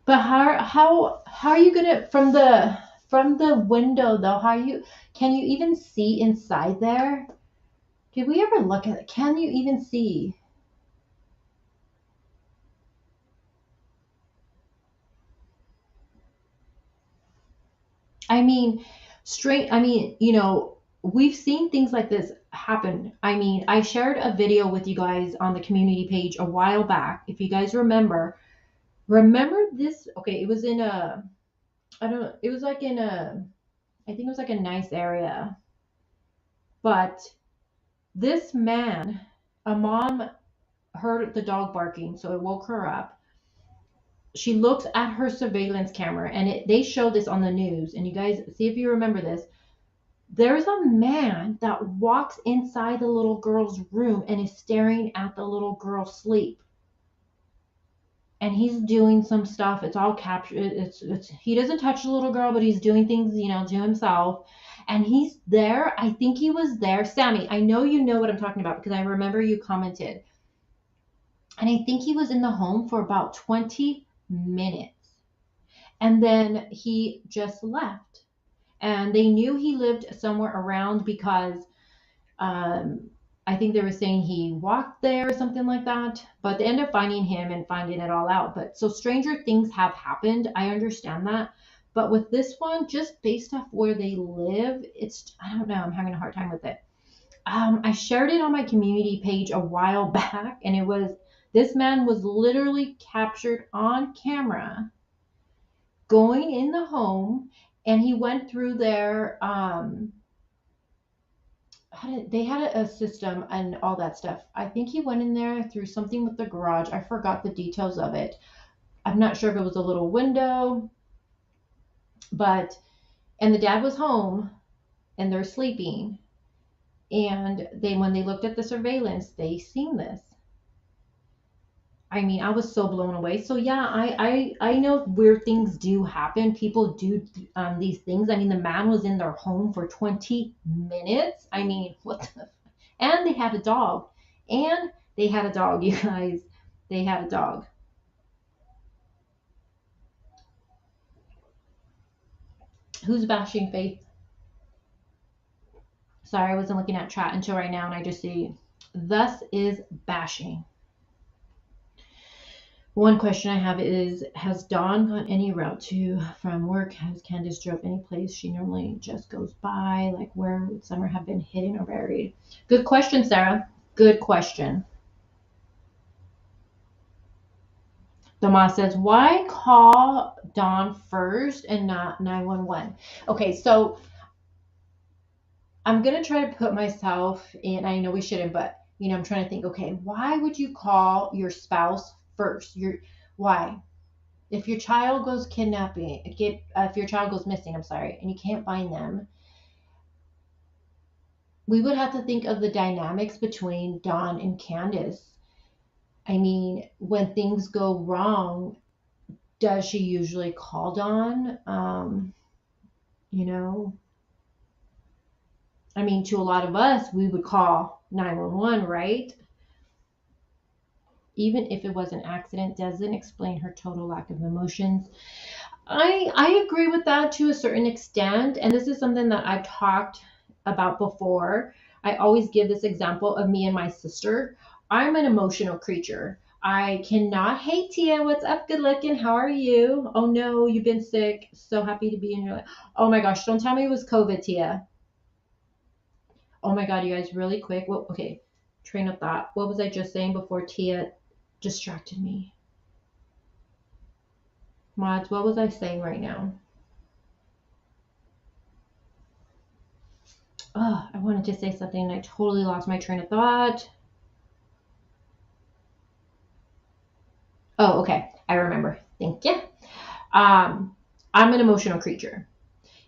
But how are you gonna, from the window though? Can you even see inside there? Did we ever look at it? Can you even see? I mean, straight. I mean, we've seen things like this happen. I mean, I shared a video with you guys on the community page a while back. If you guys remember, this? Okay, it was in a, I don't know, it was like in a, I think it was like a nice area. But this man, a mom heard the dog barking, so it woke her up. She looks at her surveillance camera, and they show this on the news. And you guys see if you remember this. There's a man that walks inside the little girl's room and is staring at the little girl sleep. And he's doing some stuff. It's all captured. He doesn't touch the little girl, but he's doing things, to himself. And he's there. I think he was there. Sammy, I know you know what I'm talking about because I remember you commented. And I think he was in the home for about 20 minutes. And then he just left. And they knew he lived somewhere around because I think they were saying he walked there or something like that. But they ended up finding him and finding it all out. But so stranger things have happened. I understand that. But with this one, just based off where they live, I don't know, I'm having a hard time with it. I shared it on my community page a while back, and this man was literally captured on camera going in the home, and he went through their they had a system and all that stuff. I think he went in there through something with the garage. I forgot the details of it. I'm not sure if it was a little window, and the dad was home and they're sleeping. And when they looked at the surveillance, they seen this. I mean, I was so blown away. So yeah, I know weird things do happen. People do these things. I mean, the man was in their home for 20 minutes. I mean, and they had a dog. You guys. They had a dog. Who's bashing Faith? Sorry, I wasn't looking at chat until right now, and I just see thus is bashing. One question I have is, has Dawn got any route to from work? Has Candace drove any place she normally just goes by? Like, where would Summer have been hidden or buried? Good question, Sarah. Good question. Dama says, why call Dawn first and not 911? Okay, so I'm going to try to put myself in, I know we shouldn't, but I'm trying to think, okay, why would you call your spouse first? Why? If your child goes kidnapping, if your child goes missing, I'm sorry, and you can't find them, we would have to think of the dynamics between Dawn and Candace. I mean, when things go wrong, does she usually call Dawn? I mean, to a lot of us, we would call 911, right? Even if it was an accident, doesn't explain her total lack of emotions. I agree with that to a certain extent, and this is something that I've talked about before. I always give this example of me and my sister. I'm an emotional creature. I cannot. Hey Tia, what's up? Good looking. How are you? Oh no, you've been sick. So happy to be in your life. Oh my gosh, don't tell me it was COVID, Tia. Oh my God, you guys, really quick. Well, okay, train of thought. What was I just saying before Tia distracted me? Mods, what was I saying right now? Oh, I wanted to say something and I totally lost my train of thought. Oh, okay. I remember. Thank you. I'm an emotional creature.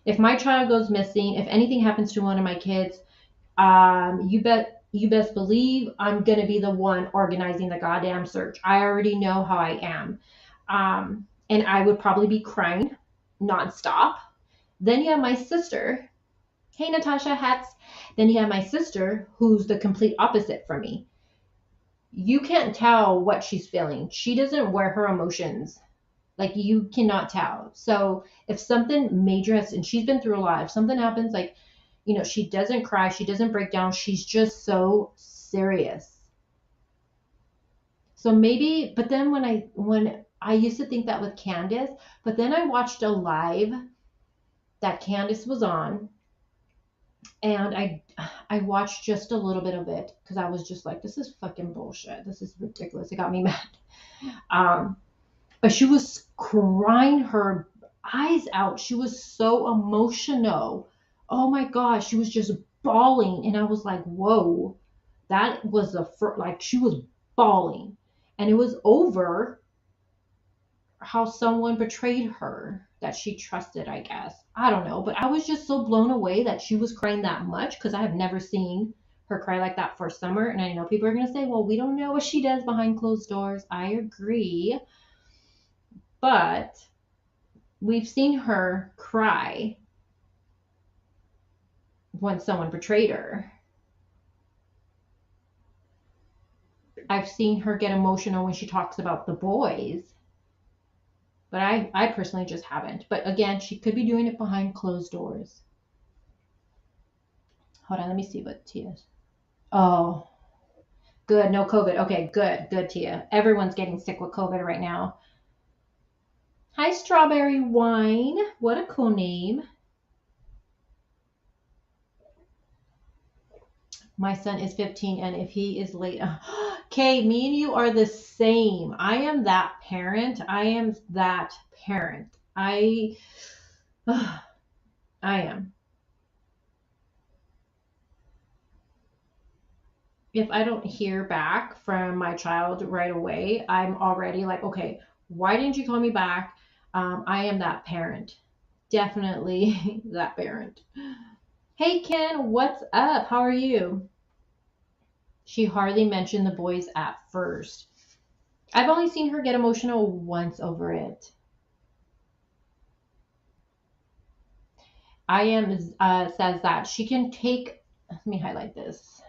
If my child goes missing, if anything happens to one of my kids, you best believe I'm gonna be the one organizing the goddamn search. I already know how I am. And I would probably be crying nonstop. Then you have my sister. Hey Natasha Hatz. Then you have my sister who's the complete opposite from me. You can't tell what she's feeling. She doesn't wear her emotions. Like, you cannot tell. So if something major has, and she's been through a lot, if something happens, like, she doesn't cry, she doesn't break down, she's just so serious. So maybe, but then when I used to think that with Candace, but then I watched a live that Candace was on, and I watched just a little bit of it because I was just like, this is fucking bullshit. This is ridiculous. It got me mad. But she was crying her eyes out. She was so emotional. Oh my gosh, she was just bawling. And I was like, whoa, that was like, she was bawling. And it was over how someone betrayed her that she trusted, I guess. I don't know. But I was just so blown away that she was crying that much because I have never seen her cry like that for Summer. And I know people are going to say, well, we don't know what she does behind closed doors. I agree. But we've seen her cry when someone betrayed her. I've seen her get emotional when she talks about the boys. But I personally just haven't. But again, she could be doing it behind closed doors. Hold on, let me see what Tia's. Oh, good. No COVID. Okay, good. Good, Tia. Everyone's getting sick with COVID right now. Hi, Strawberry Wine. What a cool name. My son is 15, and if he is late, okay, me and you are the same. I am that parent. I am. If I don't hear back from my child right away, I'm already like, okay, why didn't you call me back? I am that parent. Definitely that parent. Hey, Ken, what's up? How are you? She hardly mentioned the boys at first. I've only seen her get emotional once over it. I am says that she can take, let me highlight this.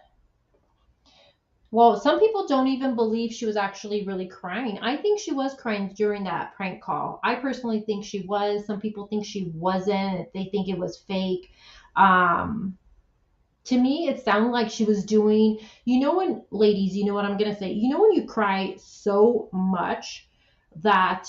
Well, some people don't even believe she was actually really crying. I think she was crying during that prank call. I personally think she was. Some people think she wasn't. They think it was fake. Um, to me, it sounded like she was doing, when, ladies, you know what I'm going to say, when you cry so much that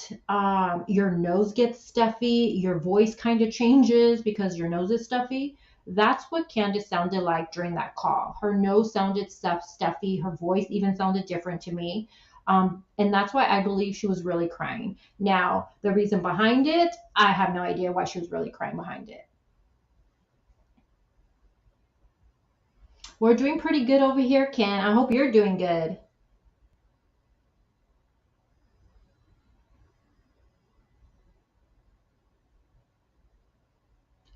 your nose gets stuffy, your voice kind of changes because your nose is stuffy. That's what Candace sounded like during that call. Her nose sounded stuffy. Her voice even sounded different to me. And that's why I believe she was really crying. Now, the reason behind it, I have no idea why she was really crying behind it. We're doing pretty good over here, Ken. I hope you're doing good.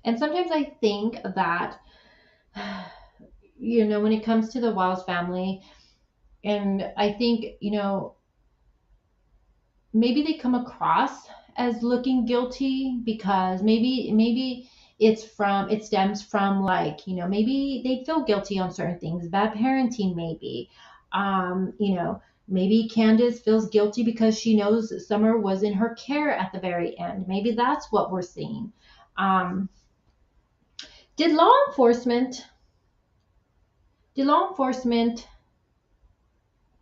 And sometimes I think that, when it comes to the Wiles family, and I think, maybe they come across as looking guilty because maybe it stems from, like, maybe they feel guilty on certain things, bad parenting maybe. Maybe Candace feels guilty because she knows Summer was in her care at the very end. Maybe that's what we're seeing. um, did law enforcement did law enforcement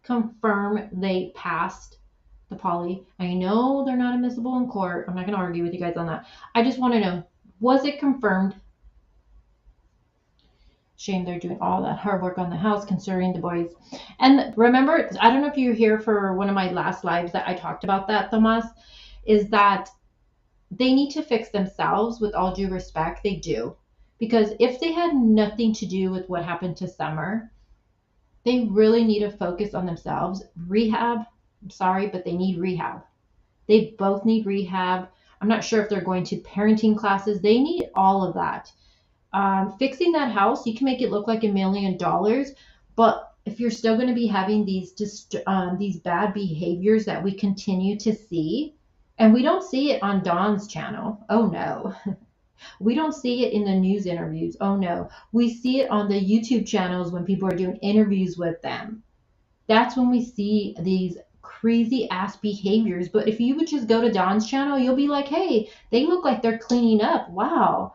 confirm they passed the poly? I know they're not admissible in court. I'm not going to argue with you guys on that. I just want to know, was it confirmed? Shame they're doing all that hard work on the house considering the boys. And remember, I don't know if you were here for one of my last lives that I talked about that, Thomas, is that they need to fix themselves. With all due respect, they do. Because if they had nothing to do with what happened to Summer, they really need to focus on themselves. Rehab, I'm sorry, but they need rehab. They both need rehab. I'm not sure if they're going to parenting classes. They need all of that. Fixing that house, you can make it look like $1 million, but if you're still going to be having these bad behaviors that we continue to see, and we don't see it on Dawn's channel. Oh no. We don't see it in the news interviews. Oh no. We see it on the YouTube channels when people are doing interviews with them. That's when we see these crazy ass behaviors. But if you would just go to Dawn's channel, you'll be like, hey, they look like they're cleaning up. Wow.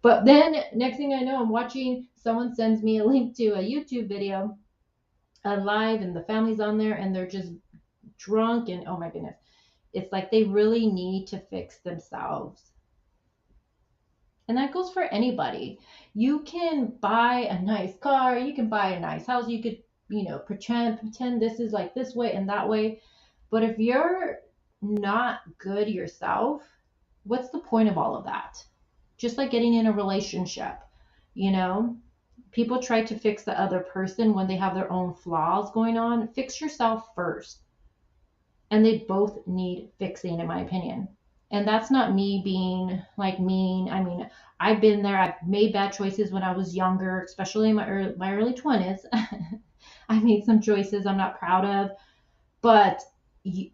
But then next thing I know, I'm watching, someone sends me a link to a YouTube video, live, and the family's on there and they're just drunk, and oh my goodness. It's like they really need to fix themselves. And that goes for anybody. You can buy a nice car, you can buy a nice house, you could, pretend this is like this way and that way. But if you're not good yourself, what's the point of all of that? Just like getting in a relationship, people try to fix the other person when they have their own flaws going on. Fix yourself first. And they both need fixing, in my opinion. And that's not me being like mean. I mean, I've been there. I've made bad choices when I was younger, especially in my early 20s. I made some choices I'm not proud of. But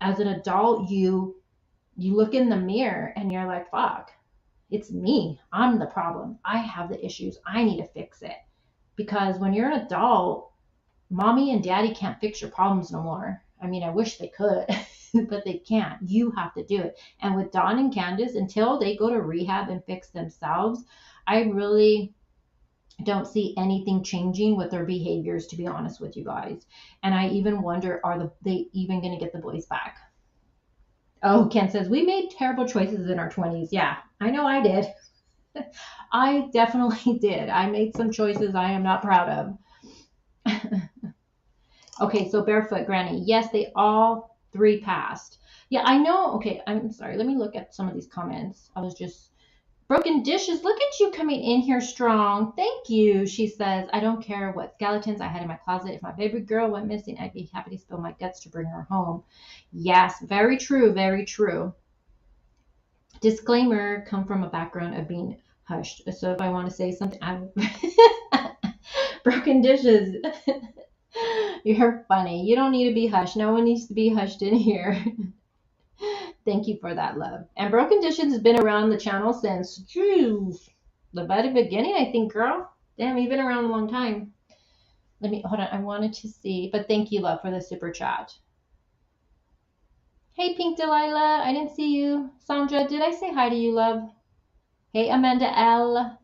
as an adult, you look in the mirror and you're like, fuck, it's me. I'm the problem. I have the issues. I need to fix it. Because when you're an adult, mommy and daddy can't fix your problems no more. I mean, I wish they could, but they can't. You have to do it. And with Dawn and Candace, until they go to rehab and fix themselves, I really don't see anything changing with their behaviors, to be honest with you guys. And I even wonder, are they even going to get the boys back? Oh, Ken says, we made terrible choices in our 20s. Yeah, I know I did. I definitely did. I made some choices I am not proud of. Okay, so Barefoot Granny. Yes, they all three passed. Yeah, I know. Okay, I'm sorry. Let me look at some of these comments. I was just... Broken Dishes, look at you coming in here strong. Thank you. She says, I don't care what skeletons I had in my closet. If my baby girl went missing, I'd be happy to spill my guts to bring her home. Yes, very true, very true. Disclaimer, come from a background of being hushed. So if I want to say something, Broken Dishes. You're funny. You don't need to be hushed. No one needs to be hushed in here. Thank you for that, love. And Broken Dishes has been around the channel since, geez, the very beginning, I think, girl. Damn, you've been around a long time. Let me, hold on. I wanted to see, but thank you, love, for the super chat. Hey, Pink Delilah. I didn't see you. Sandra, did I say hi to you, love? Hey, Amanda L.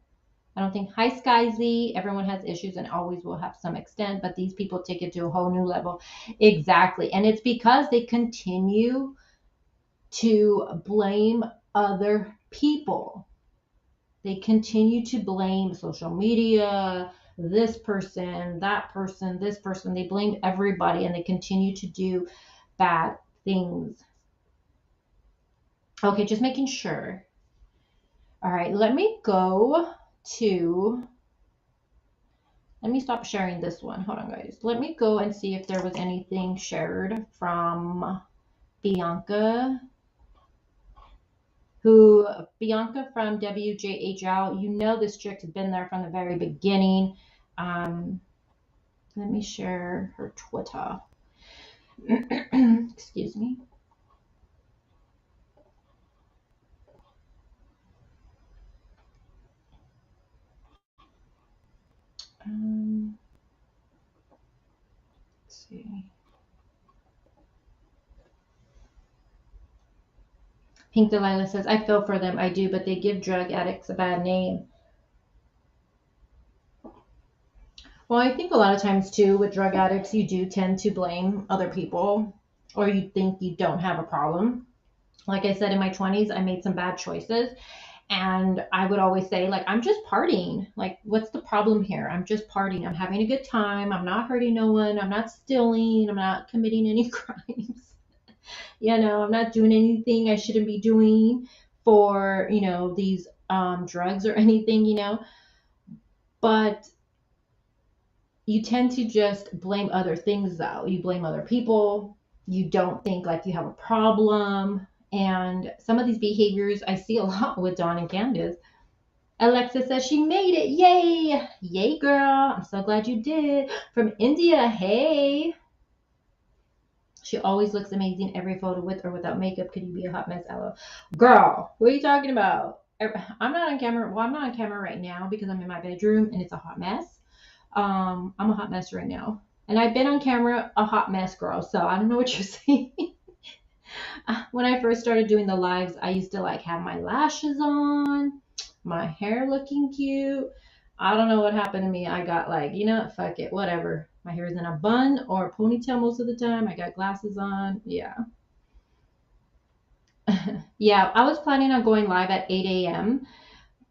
I don't think, hi, Skyzy. Everyone has issues and always will have some extent, but these people take it to a whole new level. Exactly. And it's because they continue to blame other people. They continue to blame social media, this person, that person, this person. They blame everybody and they continue to do bad things. Okay, just making sure. All right, let me stop sharing this one. Hold on, guys. Let me go and see if there was anything shared from Bianca. Bianca from WJHL. You know this chick has been there from the very beginning. Let me share her Twitter. Excuse me. Let's see. Pink Delilah says, I feel for them. I do, but they give drug addicts a bad name. Well, I think a lot of times too with drug addicts, you do tend to blame other people or you think you don't have a problem. Like I said, in my 20s, I made some bad choices. And I would always say, like, I'm just partying. Like, what's the problem here? I'm just partying. I'm having a good time. I'm not hurting no one. I'm not stealing. I'm not committing any crimes. I'm not doing anything I shouldn't be doing for, these drugs or anything. But you tend to just blame other things, though. You blame other people. You don't think like you have a problem. And some of these behaviors I see a lot with Dawn and Candace. Alexa says she made it. Yay. Yay, girl. I'm so glad you did. From India. Hey. She always looks amazing every photo with or without makeup. Could you be a hot mess, Ella? Girl, what are you talking about? I'm not on camera. Well, I'm not on camera right now because I'm in my bedroom and it's a hot mess. I'm a hot mess right now. And I've been on camera a hot mess, girl. So I don't know what you're saying. When I first started doing the lives, I used to like have my lashes on, my hair looking cute. I don't know what happened to me. I got like, fuck it, whatever. My hair is in a bun or a ponytail most of the time. I got glasses on. Yeah. Yeah, I was planning on going live at 8 a.m.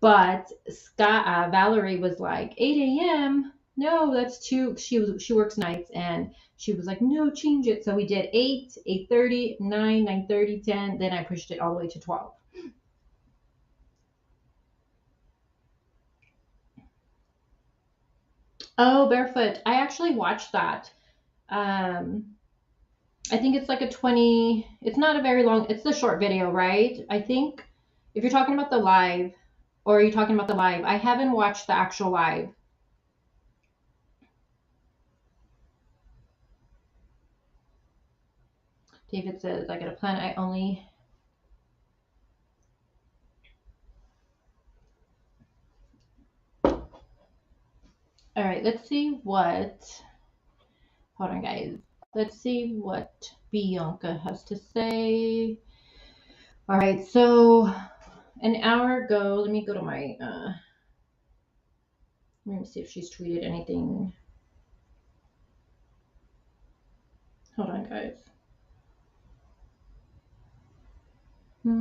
But Valerie was like, 8 a.m. No, that's too. She works nights, and she was like, no, change it. So we did 8, 8:30, 9, 9:30, 10. Then I pushed it all the way to 12. Oh, Barefoot. I actually watched that. Um, I think it's like a 20. It's not a very long. It's the short video, right? I think if you're talking about the live, or are you talking about the live? I haven't watched the actual live. David says, I got a plan. I only. All right, let's see what. Hold on, guys. Let's see what Bianca has to say. All right, so an hour ago, let me go to my. Let me see if she's tweeted anything. Hold on, guys. Let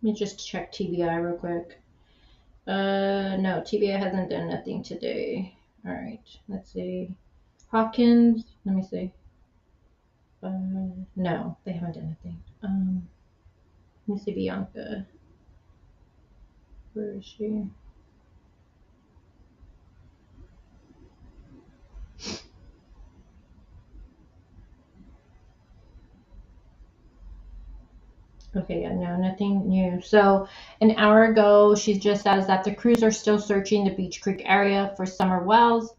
me just check TBI real quick. No, TBI hasn't done nothing today. All right, let's see. Hawkins, let me see. No, they haven't done anything. Let me see Bianca. Where is she? Okay, yeah, no, nothing new. So an hour ago, she just says that the crews are still searching the Beach Creek area for summer wells.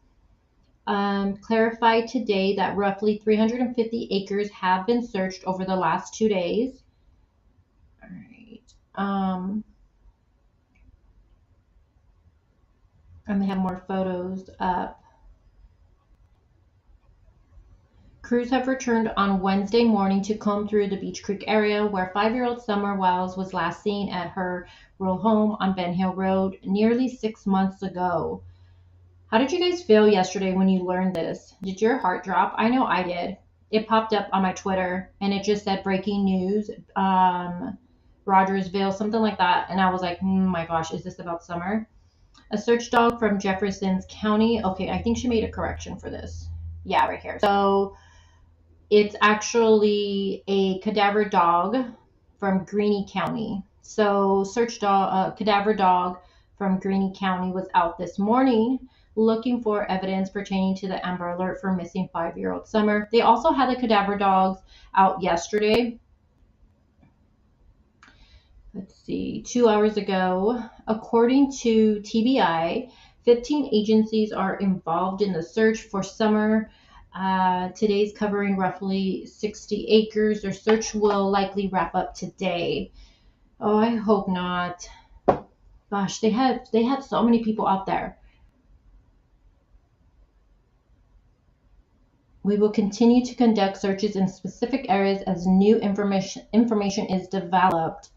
Clarified today that roughly 350 acres have been searched over the last 2 days. All right. And they have more photos up. Crews have returned on Wednesday morning to comb through the Beach Creek area where 5-year-old Summer Wells was last seen at her rural home on Ben Hill Road nearly 6 months ago. How did you guys feel yesterday when you learned this? Did your heart drop? I know I did. It popped up on my Twitter and it just said breaking news, Rogersville, something like that. And I was like, my gosh, is this about Summer? A search dog from Jefferson County. Okay, I think she made a correction for this. Yeah, right here. So it's actually a cadaver dog from Greene County. So search dog, cadaver dog from Greene County was out this morning looking for evidence pertaining to the Amber Alert for missing 5-year-old Summer. They also had the cadaver dogs out yesterday. Let's see, 2 hours ago. According to TBI, 15 agencies are involved in the search for Summer. Today's covering roughly 60 acres. Their search will likely wrap up today. Oh, I hope not. Gosh, they had so many people out there. We will continue to conduct searches in specific areas as new information is developed.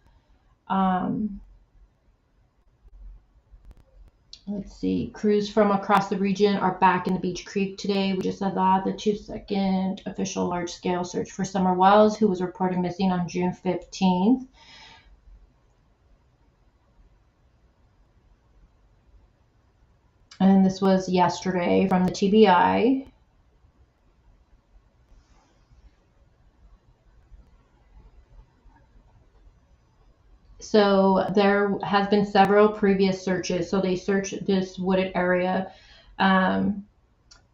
Let's see. Crews from across the region are back in the Beach Creek today. We just said that. The 2nd official large-scale search for Summer Wells, who was reported missing on June 15th. And this was yesterday from the TBI. So there has been several previous searches. So they searched this wooded area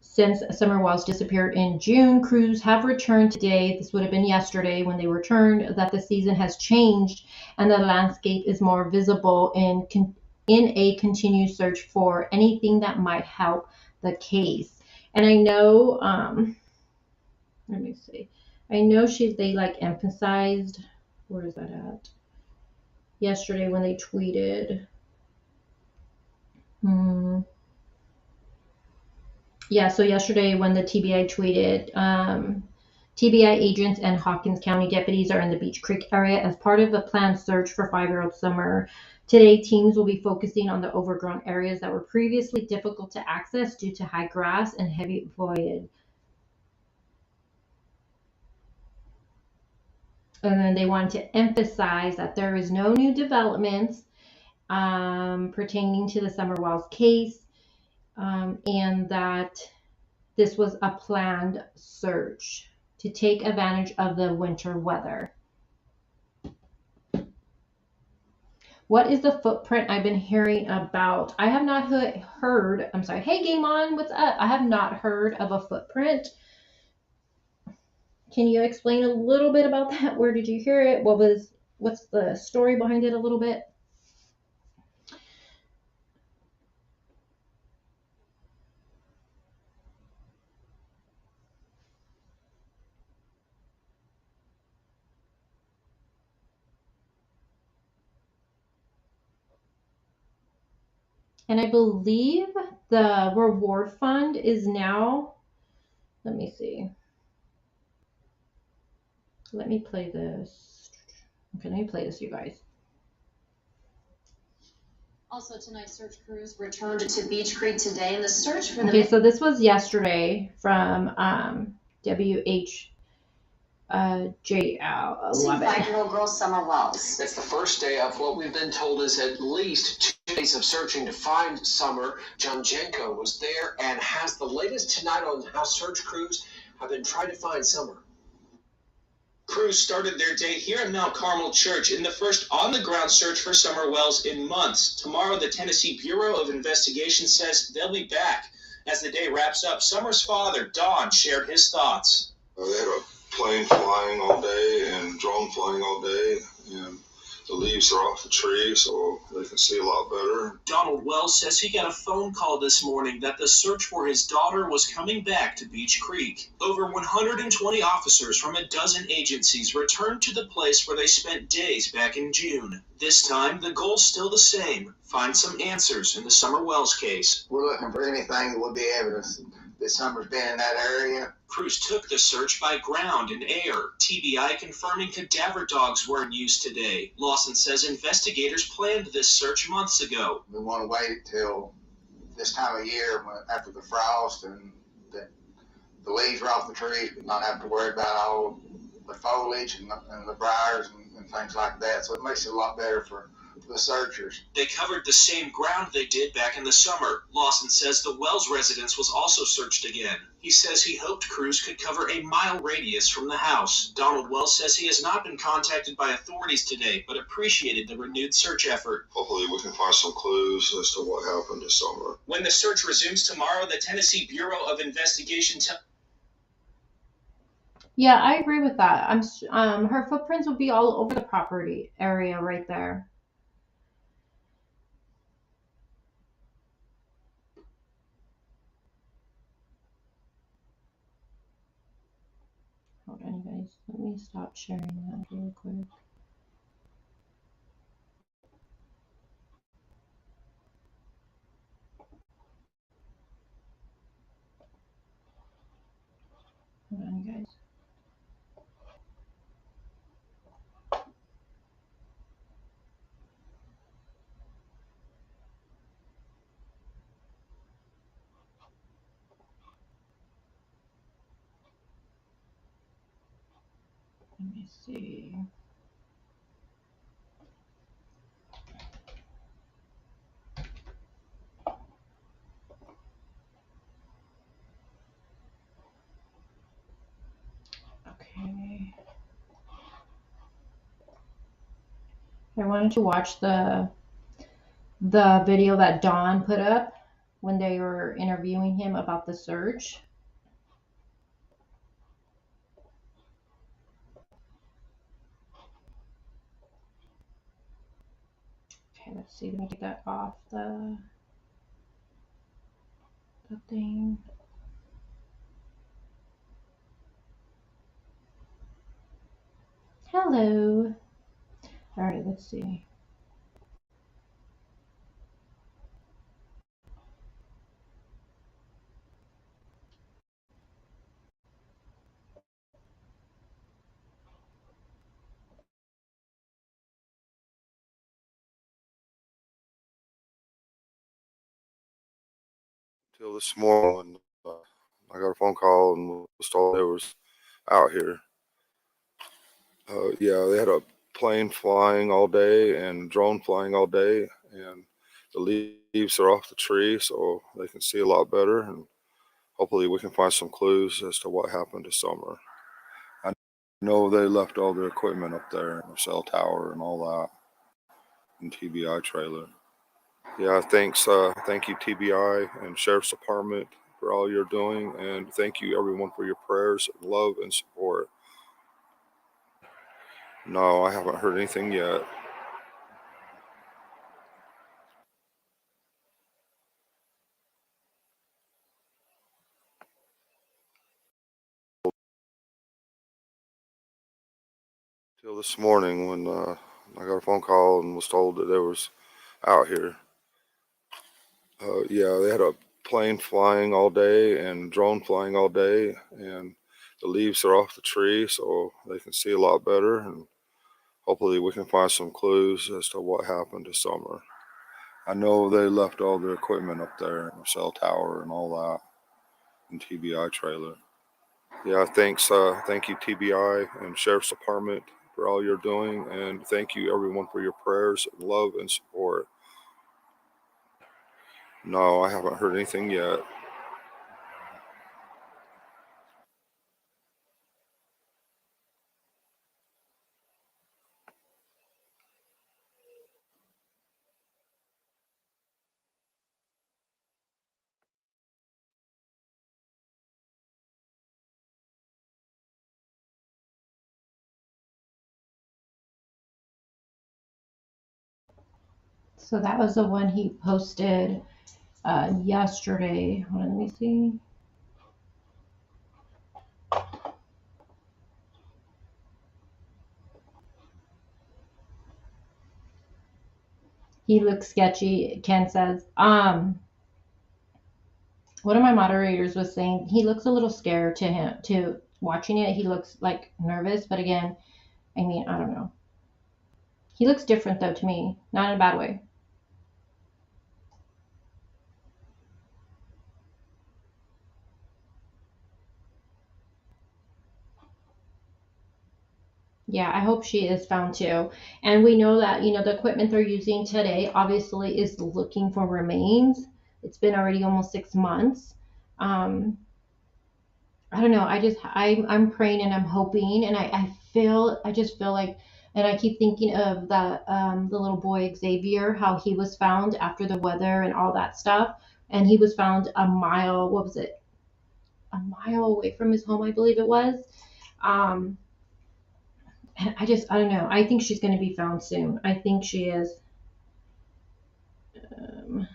since Summer Wells disappeared in June. Crews have returned today. This would have been yesterday when they returned, that the season has changed and the landscape is more visible in a continued search for anything that might help the case. And I know, let me see. I know they like emphasized, where is that at? Yesterday when they tweeted. Yeah, so yesterday when the TBI tweeted, TBI agents and Hawkins County deputies are in the Beach Creek area as part of a planned search for 5-year-old Summer. Today, teams will be focusing on the overgrown areas that were previously difficult to access due to high grass and heavy foliage. And then they wanted to emphasize that there is no new developments pertaining to the Summer Wells case, and that this was a planned search to take advantage of the winter weather. What is the footprint I've been hearing about? I have not heard, I'm sorry, hey Game On, what's up? I have not heard of a footprint. Can you explain a little bit about that? Where did you hear it? What's the story behind it a little bit? And I believe the reward fund is now, let me see. Let me play this. Okay, let me play this, you guys. Also, tonight's search crews returned to Beach Creek today in the search for the... Okay, so this was yesterday from WHJL 11. 5-year-old girl Summer Wells. It's the first day of what we've been told is at least 2 days of searching to find Summer. John Jenko was there and has the latest tonight on how search crews have been trying to find Summer. Crews started their day here at Mount Carmel Church in the first on-the-ground search for Summer Wells in months. Tomorrow, the Tennessee Bureau of Investigation says they'll be back. As the day wraps up, Summer's father, Don, shared his thoughts. They had a plane flying all day and drone flying all day, and the leaves are off the tree so they can see a lot better. Donald Wells says he got a phone call this morning that the search for his daughter was coming back to Beach Creek. Over 120 officers from a dozen agencies returned to the place where they spent days back in June. This time, the goal's still the same: find some answers in the Summer Wells case. We're looking for anything that would be evidence this summer's been in that area. Crews took the search by ground and air. TBI confirming cadaver dogs were in use today. Lawson says investigators planned this search months ago. We want to wait till this time of year after the frost and the leaves are off the trees, but not have to worry about all the foliage and the briars and things like that. So it makes it a lot better for the searchers. They covered the same ground they did back in the summer. Lawson says the Wells residence was also searched again. He says he hoped crews could cover a mile radius from the house. Donald Wells says he has not been contacted by authorities today, but appreciated the renewed search effort. Hopefully we can find some clues as to what happened this summer. When the search resumes tomorrow, the Tennessee Bureau of Investigation Yeah, I agree with that. Her footprints will be all over the property area right there. Hold on, guys. Let me stop sharing that real quick. Hold on, guys. Let me see. Okay. I wanted to watch the video that Dawn put up when they were interviewing him about the search. Okay, let's see. Let me get that off the thing. Hello. All right, let's see. Till this morning, I got a phone call and was told it was out here. Yeah, they had a plane flying all day and drone flying all day, and the leaves are off the tree so they can see a lot better, and hopefully we can find some clues as to what happened this summer. I know they left all their equipment up there, the cell tower and all that, and TBI trailer. Yeah, thanks. Thank you, TBI and Sheriff's Department, for all you're doing, and thank you everyone for your prayers, love, and support. No, I haven't heard anything yet. Till this morning when I got a phone call and was told that it was out here. Yeah, they had a plane flying all day and drone flying all day, and the leaves are off the tree so they can see a lot better, and hopefully we can find some clues as to what happened this summer. I know they left all their equipment up there, the cell tower and all that, and TBI trailer. Yeah, thanks. Thank you, TBI and Sheriff's Department, for all you're doing, and thank you everyone for your prayers, love, and support. No, I haven't heard anything yet. So that was the one he posted yesterday. Hold on, let me see. He looks sketchy, Ken says. one of my moderators was saying he looks a little scared to watching it. He looks like nervous, but again, I mean, I don't know. He looks different though to me, not in a bad way. Yeah, I hope she is found too. And we know that, the equipment they're using today obviously is looking for remains. It's been already almost 6 months. Um, I don't know. I'm praying and I'm hoping, and I just feel like, and I keep thinking of the little boy Xavier, how he was found after the weather and all that stuff, and he was found a mile, what was it, a mile away from his home, I believe it was. Um, and I don't know. I think she's going to be found soon. I think she is. Um,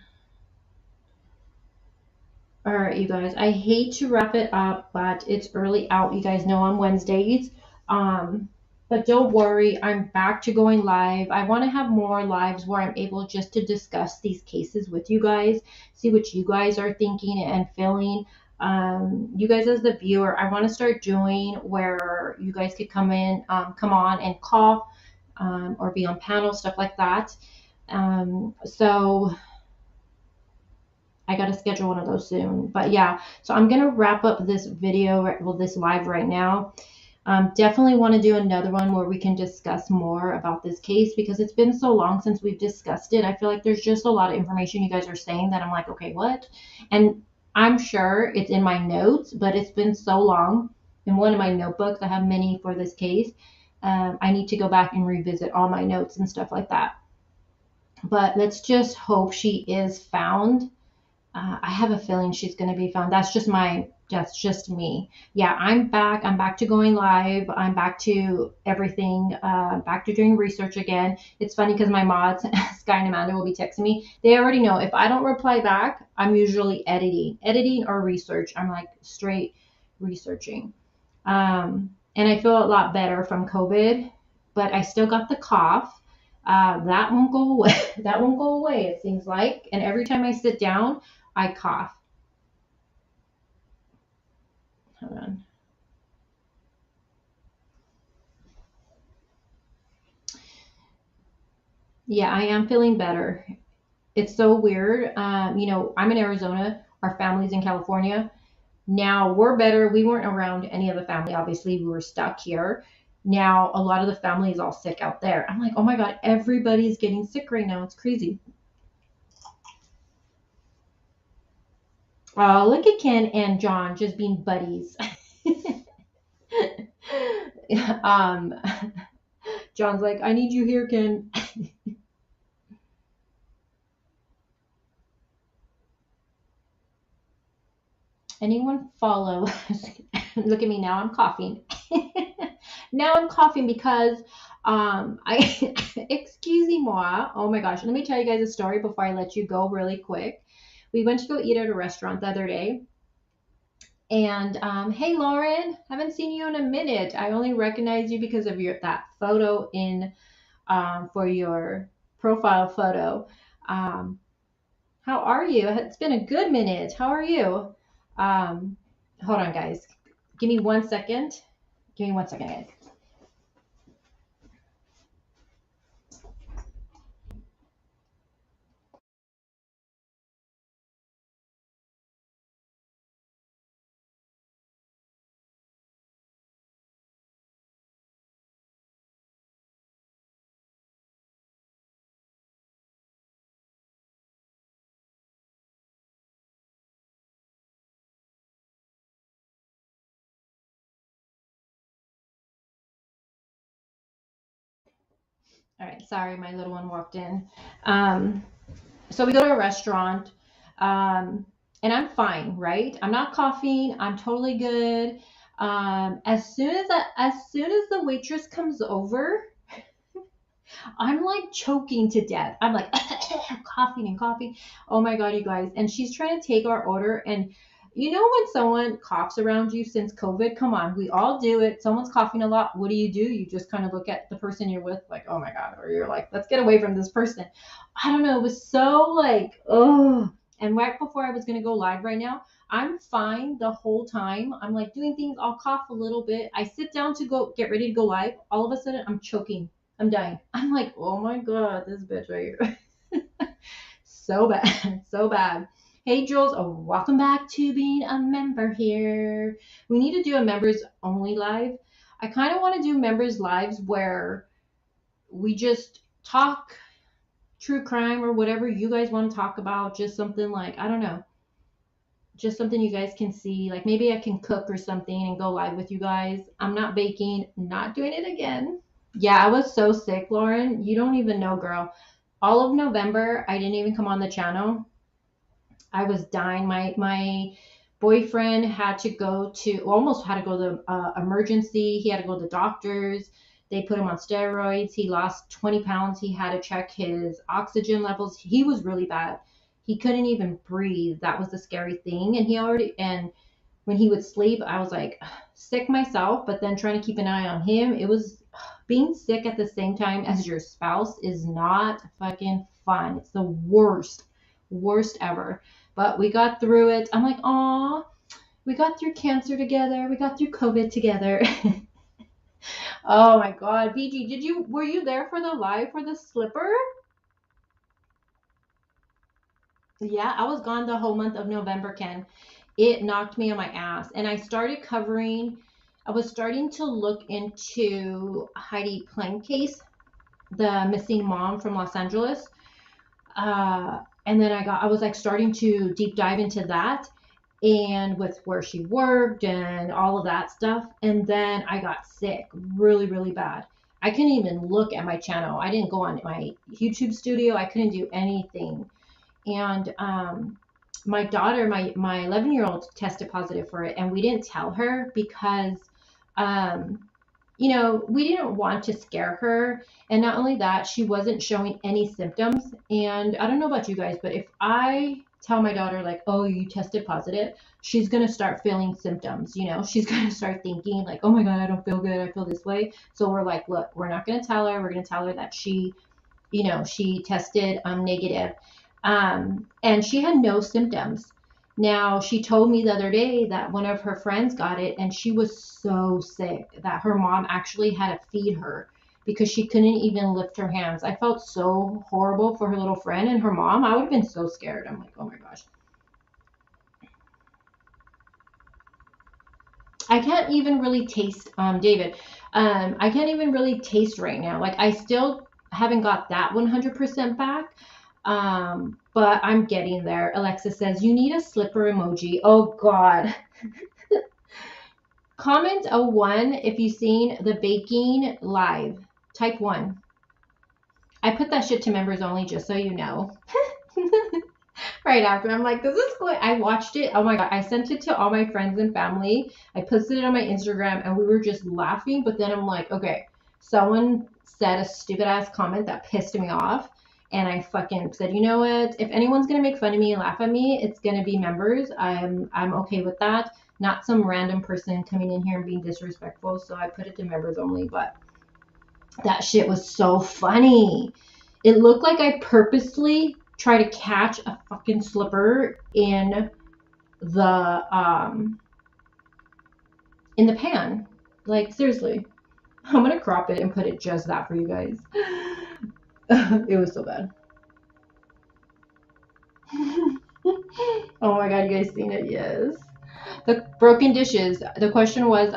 all right, you guys. I hate to wrap it up, but it's early out. You guys know on Wednesdays. But don't worry, I'm back to going live. I want to have more lives where I'm able just to discuss these cases with you guys, see what you guys are thinking and feeling. You guys as the viewer, I want to start doing where you guys could come on and call, or be on panel, stuff like that. So I got to schedule one of those soon. But yeah, so I'm going to wrap up this video, well, this live right now. Definitely want to do another one where we can discuss more about this case, because it's been so long since we've discussed it. I feel like there's just a lot of information you guys are saying that I'm like, okay, what? And I'm sure it's in my notes, but it's been so long. In one of my notebooks, I have many for this case. I need to go back and revisit all my notes and stuff like that. But let's just hope she is found. I have a feeling she's going to be found. That's just me. Yeah, I'm back. I'm back to going live. I'm back to everything. Back to doing research again. It's funny because my mods, Sky and Amanda, will be texting me. They already know if I don't reply back, I'm usually editing or research. I'm like straight researching. And I feel a lot better from COVID, but I still got the cough. That won't go away. That won't go away, it seems like. And every time I sit down, I cough. Hold on. Yeah, I am feeling better. It's so weird. I'm in Arizona. Our family's in California. Now we're better. We weren't around any of the family. Obviously, we were stuck here. Now a lot of the family is all sick out there. I'm like, oh my God, everybody's getting sick right now. It's crazy. Look at Ken and John just being buddies. John's like, I need you here, Ken. Anyone follow? Look at me now. I'm coughing. Now I'm coughing because excusez-moi. Oh my gosh. Let me tell you guys a story before I let you go really quick. We went to go eat at a restaurant the other day. And hey, Lauren, haven't seen you in a minute. I only recognize you because of that photo for your profile photo. How are you? It's been a good minute. How are you? Hold on, guys. Give me 1 second. Give me 1 second, guys. All right, sorry, my little one walked in. So we go to a restaurant, and I'm fine, right? I'm not coughing. I'm totally good. As soon as the waitress comes over, I'm like choking to death. I'm like coughing and coughing. Oh my God, you guys. And she's trying to take our order. And when someone coughs around you since COVID, come on, we all do it. Someone's coughing a lot. What do? You just kind of look at the person you're with like, oh my God, or you're like, let's get away from this person. I don't know. It was so like, oh. And right before I was going to go live right now, I'm fine the whole time. I'm like doing things. I'll cough a little bit. I sit down to go get ready to go live. All of a sudden, I'm choking. I'm dying. I'm like, oh my God, this bitch right here. So bad. So bad. Hey, Jules, welcome back to being a member here. We need to do a members only live. I kind of want to do members lives where we just talk true crime or whatever you guys want to talk about. Just something like, I don't know, just something you guys can see. Like maybe I can cook or something and go live with you guys. I'm not baking, not doing it again. Yeah, I was so sick, Lauren. You don't even know, girl. All of November, I didn't even come on the channel. I was dying. My boyfriend had to go to, almost had to go to emergency. He had to go to the doctors. They put him on steroids. He lost 20 pounds. He had to check his oxygen levels. He was really bad. He couldn't even breathe. That was the scary thing. And when he would sleep, I was like sick myself, but then trying to keep an eye on him. It was being sick at the same time as your spouse is not fucking fun. It's the worst ever. But we got through it. I'm like, aw, we got through cancer together. We got through COVID together. Oh my God. BG, were you there for the live for the slipper? Yeah, I was gone the whole month of November, Ken. It knocked me on my ass. And I was starting to look into Heidi Planck case, the missing mom from Los Angeles. And then I was like starting to deep dive into that and with where she worked and all of that stuff. And then I got sick really, really bad. I couldn't even look at my channel. I didn't go on my YouTube studio. I couldn't do anything. And my daughter, my 11-year-old tested positive for it. And we didn't tell her because, we didn't want to scare her. And not only that, she wasn't showing any symptoms. And I don't know about you guys, but if I tell my daughter like, oh, you tested positive, she's going to start feeling symptoms. She's going to start thinking like, oh my God, I don't feel good. I feel this way. So we're like, look, we're not going to tell her. We're going to tell her that she tested negative. And she had no symptoms. Now, she told me the other day that one of her friends got it and she was so sick that her mom actually had to feed her because she couldn't even lift her hands. I felt so horrible for her little friend and her mom. I would have been so scared. I'm like, oh my gosh. I can't even really taste, David. I can't even really taste right now. Like I still haven't got that 100% back. But I'm getting there. Alexa says, you need a slipper emoji. Oh God. Comment a 1 if you've seen the baking live. Type 1. I put that shit to members only just so you know. Right after. I'm like, this is cool. I watched it. Oh my God. I sent it to all my friends and family. I posted it on my Instagram and we were just laughing. But then I'm like, okay, someone said a stupid ass comment that pissed me off. And I fucking said, you know what? If anyone's going to make fun of me and laugh at me, it's going to be members. I'm okay with that. Not some random person coming in here and being disrespectful. So I put it to members only. But that shit was so funny. It looked like I purposely tried to catch a fucking slipper in the pan. Like, seriously. I'm going to crop it and put it just that for you guys. It was so bad. Oh my God, you guys seen it? Yes. The broken dishes. The question was,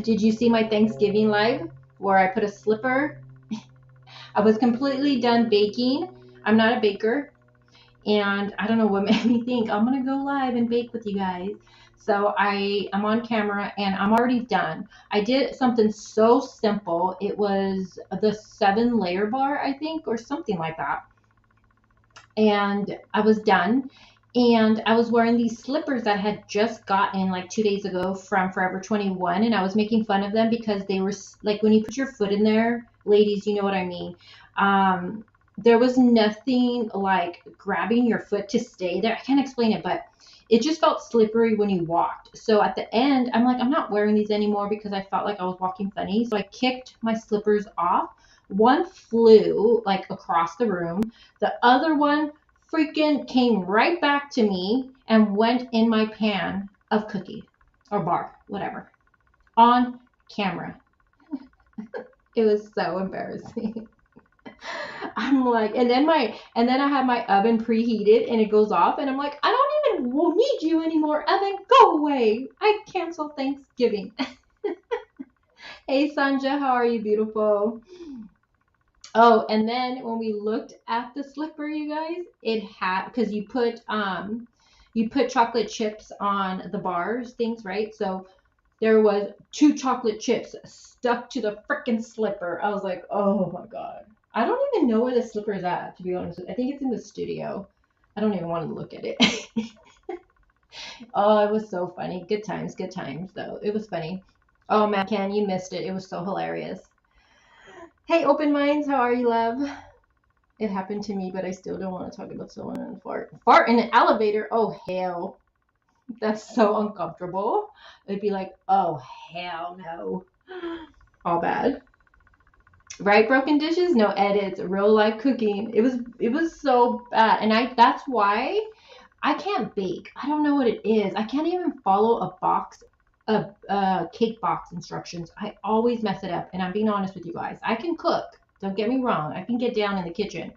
did you see my Thanksgiving live where I put a slipper? I was completely done baking. I'm not a baker. And I don't know what made me think I'm going to go live and bake with you guys. So I'm on camera and I'm already done. I did something so simple. It was the 7-layer bar, I think, or something like that. And I was done. And I was wearing these slippers that I had just gotten like 2 days ago from Forever 21. And I was making fun of them because they were like, when you put your foot in there, ladies, you know what I mean. There was nothing like grabbing your foot to stay there. I can't explain it, but it just felt slippery when you walked. So at the end, I'm like, I'm not wearing these anymore because I felt like I was walking funny. So I kicked my slippers off. One flew like across the room. The other one freaking came right back to me and went in my pan of cookie or bar, whatever, on camera. It was so embarrassing. I'm like, and then I have my oven preheated and it goes off and I'm like, I don't even need you anymore, oven, go away. I cancel Thanksgiving. Hey Sanja, how are you, beautiful? Oh, and then when we looked at the slipper, you guys, it had, because you put chocolate chips on the bars things, right? So there was 2 chocolate chips stuck to the freaking slipper. I was like, oh my God. I don't even know where the slipper is at, to be honest with you. I think it's in the studio. I don't even want to look at it. Oh, it was so funny. Good times, though. It was funny. Oh man, Ken, you missed it. It was so hilarious. Hey, Open Minds, how are you, love? It happened to me, but I still don't want to talk about someone in a fart. Fart in an elevator? Oh, hell. That's so uncomfortable. It'd be like, oh, hell no. All bad. Right, broken dishes? No edits. Real life cooking. It was so bad. And that's why I can't bake. I don't know what it is. I can't even follow a cake box instructions. I always mess it up. And I'm being honest with you guys. I can cook. Don't get me wrong. I can get down in the kitchen.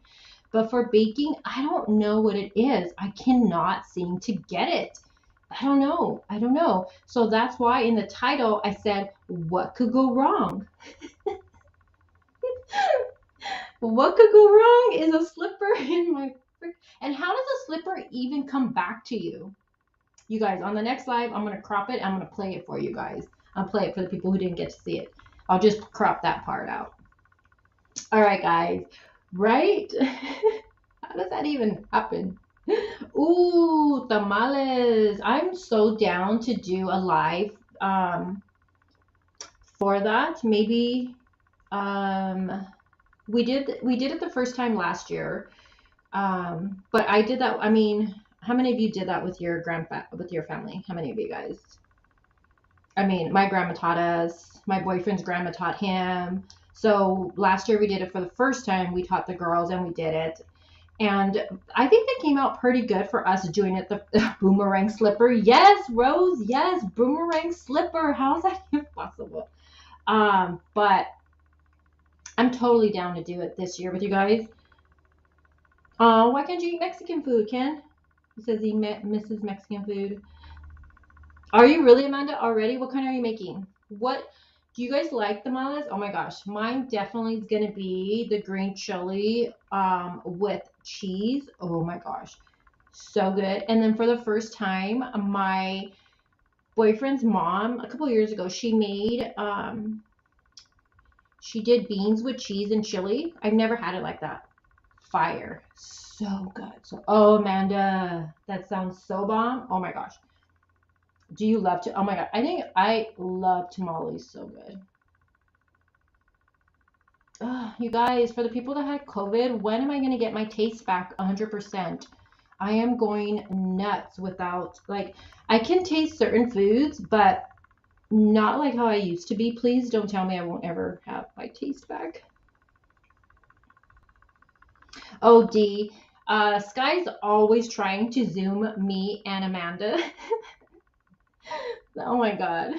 But for baking, I don't know what it is. I cannot seem to get it. I don't know. So that's why in the title I said, what could go wrong? What could go wrong is a slipper in my frick. And how does a slipper even come back to you? You guys, on the next live, I'm going to crop it. I'm going to play it for you guys. I'll play it for the people who didn't get to see it. I'll just crop that part out. All right, guys. Right? How does that even happen? Ooh, tamales. I'm so down to do a live for that. Maybe we did it the first time last year. But I did that. I mean, how many of you did that with your family? How many of you guys? I mean, my grandma taught us. My boyfriend's grandma taught him. So last year we did it for the first time. We taught the girls and we did it. And I think it came out pretty good for us doing it, the boomerang slipper. Yes, Rose, yes, boomerang slipper. How is that even possible? But I'm totally down to do it this year with you guys. Why can't you eat Mexican food, Ken? He says he misses Mexican food. Are you really, Amanda, already? What kind are you making? What do you guys like, tamales? Oh my gosh, mine definitely is gonna be the green chili with cheese. Oh my gosh, so good. And then for the first time, my boyfriend's mom a couple years ago, she made she did beans with cheese and chili. I've never had it like that. Fire, so good. So, oh Amanda, that sounds so bomb. Oh my gosh. Do you love to? Oh my God. I think I love tamales so good. You guys, for the people that had COVID, when am I going to get my taste back 100%? I am going nuts without, like, I can taste certain foods, but not like how I used to be. Please don't tell me I won't ever have my taste back. Oh, D. Sky's always trying to Zoom me and Amanda. Oh my God.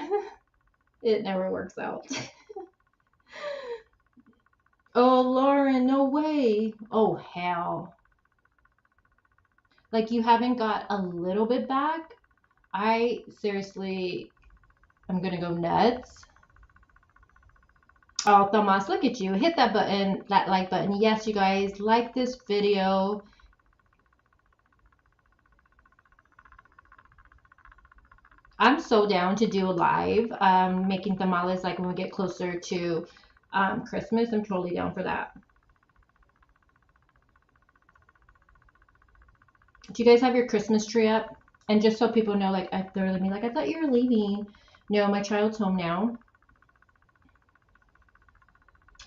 It never works out. Oh, Lauren, no way. Oh, hell. Like you haven't got a little bit back? I seriously, I'm going to go nuts. Oh, Thomas, look at you. Hit that button, that like button. Yes, you guys, like this video. I'm so down to do a live making tamales like when we get closer to Christmas. I'm totally down for that. Do you guys have your Christmas tree up? And just so people know, like, they're like, I thought you were leaving. No, my child's home now.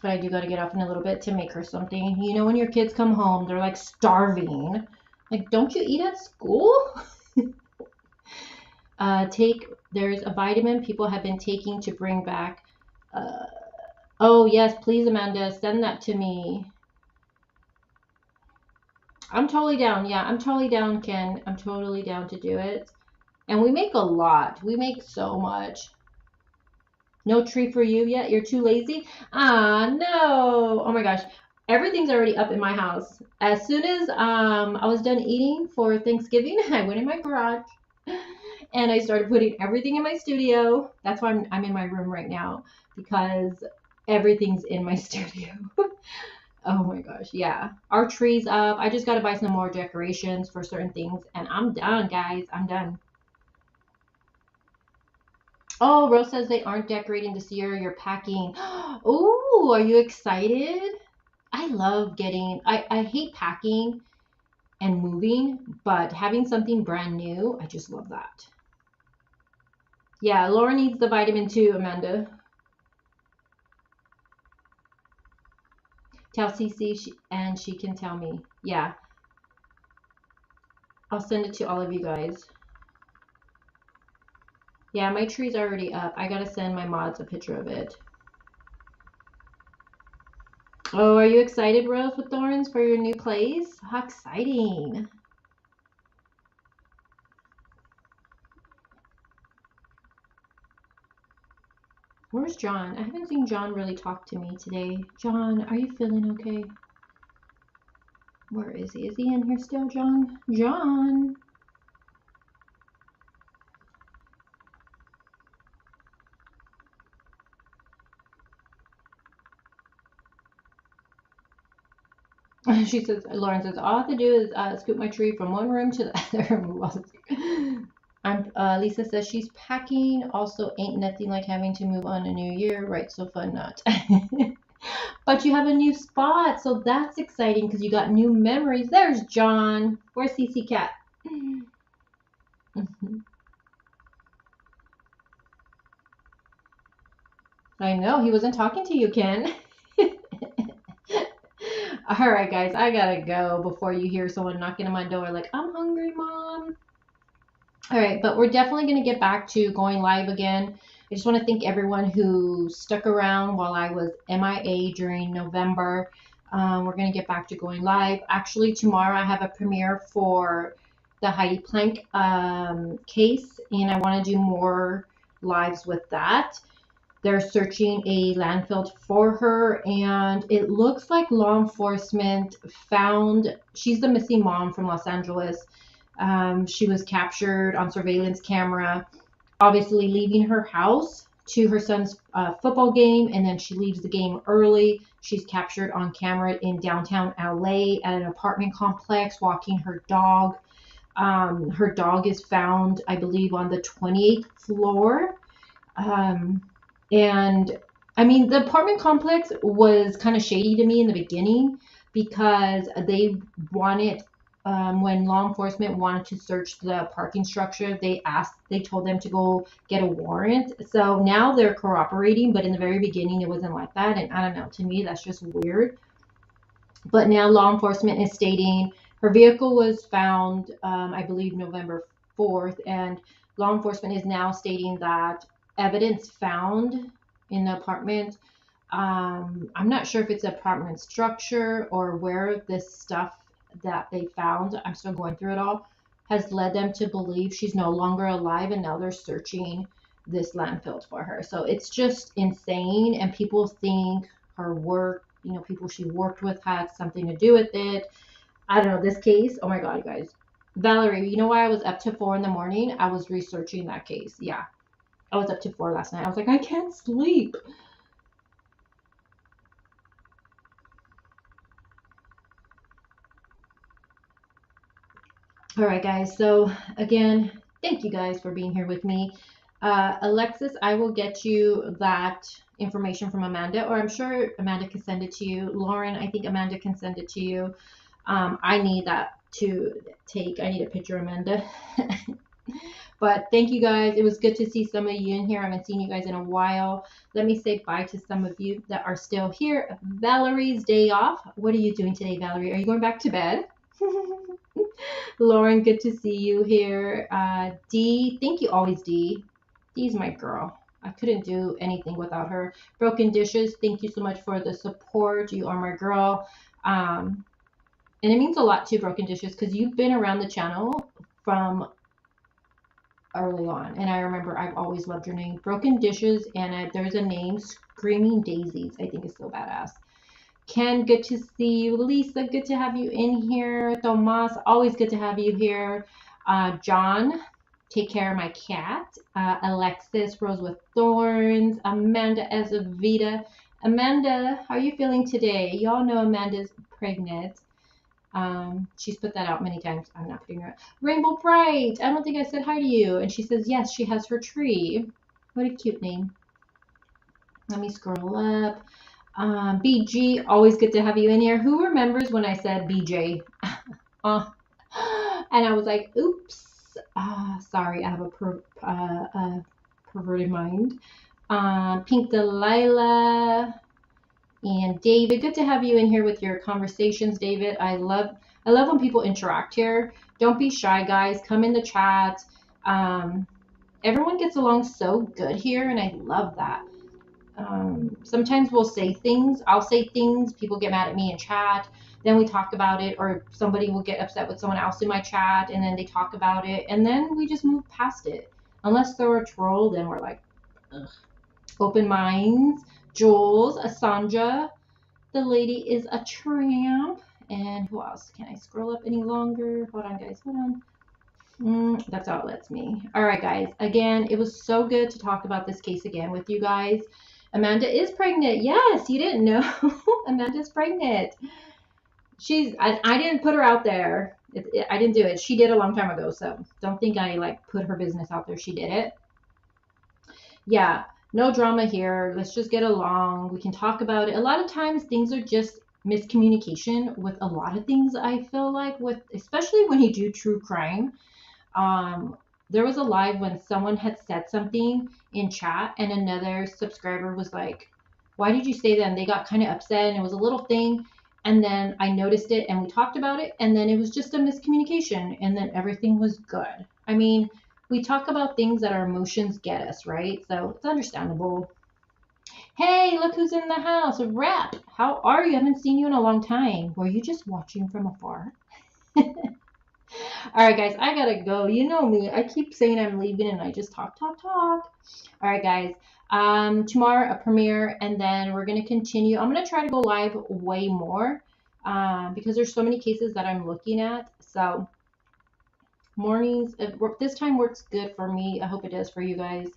But I do got to get off in a little bit to make her something. You know, when your kids come home, they're like starving. Like, don't you eat at school? There's a vitamin people have been taking to bring back. Oh, yes, please, Amanda, send that to me. I'm totally down. Yeah, I'm totally down, Ken. I'm totally down to do it. And we make a lot. We make so much. No tree for you yet? You're too lazy? Ah, no. Oh my gosh. Everything's already up in my house. As soon as I was done eating for Thanksgiving, I went in my garage and I started putting everything in my studio. That's why I'm in my room right now, because everything's in my studio. Oh my gosh, yeah. Our tree's up. I just got to buy some more decorations for certain things and I'm done, guys. I'm done. Oh, Rose says they aren't decorating this year. You're packing. Oh, are you excited? I love I hate packing and moving, but having something brand new, I just love that. Yeah, Laura needs the vitamin too, Amanda. Tell Cece and she can tell me. Yeah, I'll send it to all of you guys. Yeah, my tree's already up. I gotta send my mods a picture of it. Oh, are you excited, Rose, with Thorns for your new place? How exciting. Where's John? I haven't seen John really talk to me today. John, are you feeling okay? Where is he? Is he in here still, John? John! She says, Lauren says, all I have to do is scoot my tree from one room to the other. Lisa says she's packing. Also, ain't nothing like having to move on a new year. Right, so fun not. But you have a new spot, so that's exciting because you got new memories. There's John. Where's CC Cat? I know, he wasn't talking to you, Ken. All right, guys, I gotta go before you hear someone knocking on my door like, I'm hungry, Mom. All right, but we're definitely going to get back to going live again. I just want to thank everyone who stuck around while I was MIA during November. We're going to get back to going live. Actually, tomorrow I have a premiere for the Heidi Planck case, and I want to do more lives with that. They're searching a landfill for her, and it looks like law enforcement found, she's the missing mom from Los Angeles. She was captured on surveillance camera, obviously leaving her house to her son's football game, and then she leaves the game early. She's captured on camera in downtown LA at an apartment complex walking her dog. Her dog is found, I believe, on the 28th floor. And I mean, the apartment complex was kind of shady to me in the beginning because they wanted, when law enforcement wanted to search the parking structure, they told them to go get a warrant. So now they're cooperating, but in the very beginning, it wasn't like that. And I don't know, to me, that's just weird. But now law enforcement is stating her vehicle was found, I believe, November 4th, and law enforcement is now stating that evidence found in the apartment, I'm not sure if it's apartment structure or where this stuff that they found, I'm still going through it all, has led them to believe she's no longer alive, and now they're searching this landfill for her. So it's just insane, and people think her work, people she worked with had something to do with it. I don't know, this case, oh my God, you guys. Valerie, you know why I was up to 4 in the morning? I was researching that case. Yeah, I was up to 4 last night. I was like, I can't sleep. All right, guys. So again, thank you guys for being here with me. Alexis, I will get you that information from Amanda, or I'm sure Amanda can send it to you. Lauren, I think Amanda can send it to you. I need that to take. I need a picture, Amanda. But thank you guys. It was good to see some of you in here. I haven't seen you guys in a while. Let me say bye to some of you that are still here. Valerie's day off. What are you doing today, Valerie? Are you going back to bed? Lauren, good to see you here. Dee, thank you always, Dee. Dee's my girl. I couldn't do anything without her. Broken Dishes, thank you so much for the support. You are my girl. And And it means a lot to Broken Dishes because you've been around the channel from early on. And I remember I've always loved your name. Broken Dishes, and there's a name, Screaming Daisies. I think is so badass. Ken, good to see you. Lisa, good to have you in here. Tomas, always good to have you here. John, take care of my cat. Alexis, Rose with Thorns. Amanda Ezavita. Amanda, how are you feeling today? Y'all know Amanda's pregnant. She's put that out many times. I'm not putting her out. Rainbow Bright, I don't think I said hi to you. And she says, yes, she has her tree. What a cute name. Let me scroll up. BG, always good to have you in here. Who remembers when I said BJ? And I was like, oops. Sorry, I have a perverted mind. Pink Delilah and David, good to have you in here with your conversations, David. I love when people interact here. Don't be shy, guys. Come in the chat. Everyone gets along so good here, and I love that. Sometimes we'll say things. I'll say things. People get mad at me in chat. Then we talk about it, or somebody will get upset with someone else in my chat, and then they talk about it, and then we just move past it. Unless they're a troll, then we're like, ugh. Open minds. Jules, Asanja, the lady is a tramp. And who else? Can I scroll up any longer? Hold on, guys. Hold on. That's all it lets me. All right, guys. Again, it was so good to talk about this case again with you guys. Amanda is pregnant. Yes, you didn't know. Amanda's pregnant. I didn't put her out there. I didn't do it. She did a long time ago, so don't think I like put her business out there. She did it. Yeah, no drama here. Let's just get along. We can talk about it. A lot of times things are just miscommunication with a lot of things, I feel like, with especially when you do true crime. There was a live when someone had said something in chat and another subscriber was like, why did you say that? And they got kind of upset, and it was a little thing. And then I noticed it and we talked about it, and then it was just a miscommunication, and then everything was good. I mean, we talk about things that our emotions get us, right? So it's understandable. Hey, look who's in the house. Rap, how are you? I haven't seen you in a long time. Were you just watching from afar? All right, guys, I gotta go. You know me. I keep saying I'm leaving and I just talk. All right, guys. Tomorrow a premiere, and then we're gonna continue. I'm gonna try to go live way more because there's so many cases that I'm looking at. So mornings, this time works good for me. I hope it does for you guys.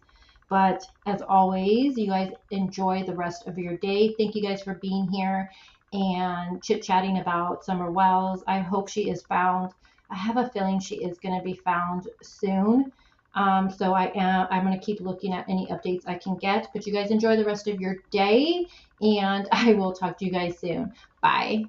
But as always, you guys enjoy the rest of your day. Thank you guys for being here and chit-chatting about Summer Wells. I hope she is found. I have a feeling she is going to be found soon. So I'm going to keep looking at any updates I can get. But you guys enjoy the rest of your day, and I will talk to you guys soon. Bye.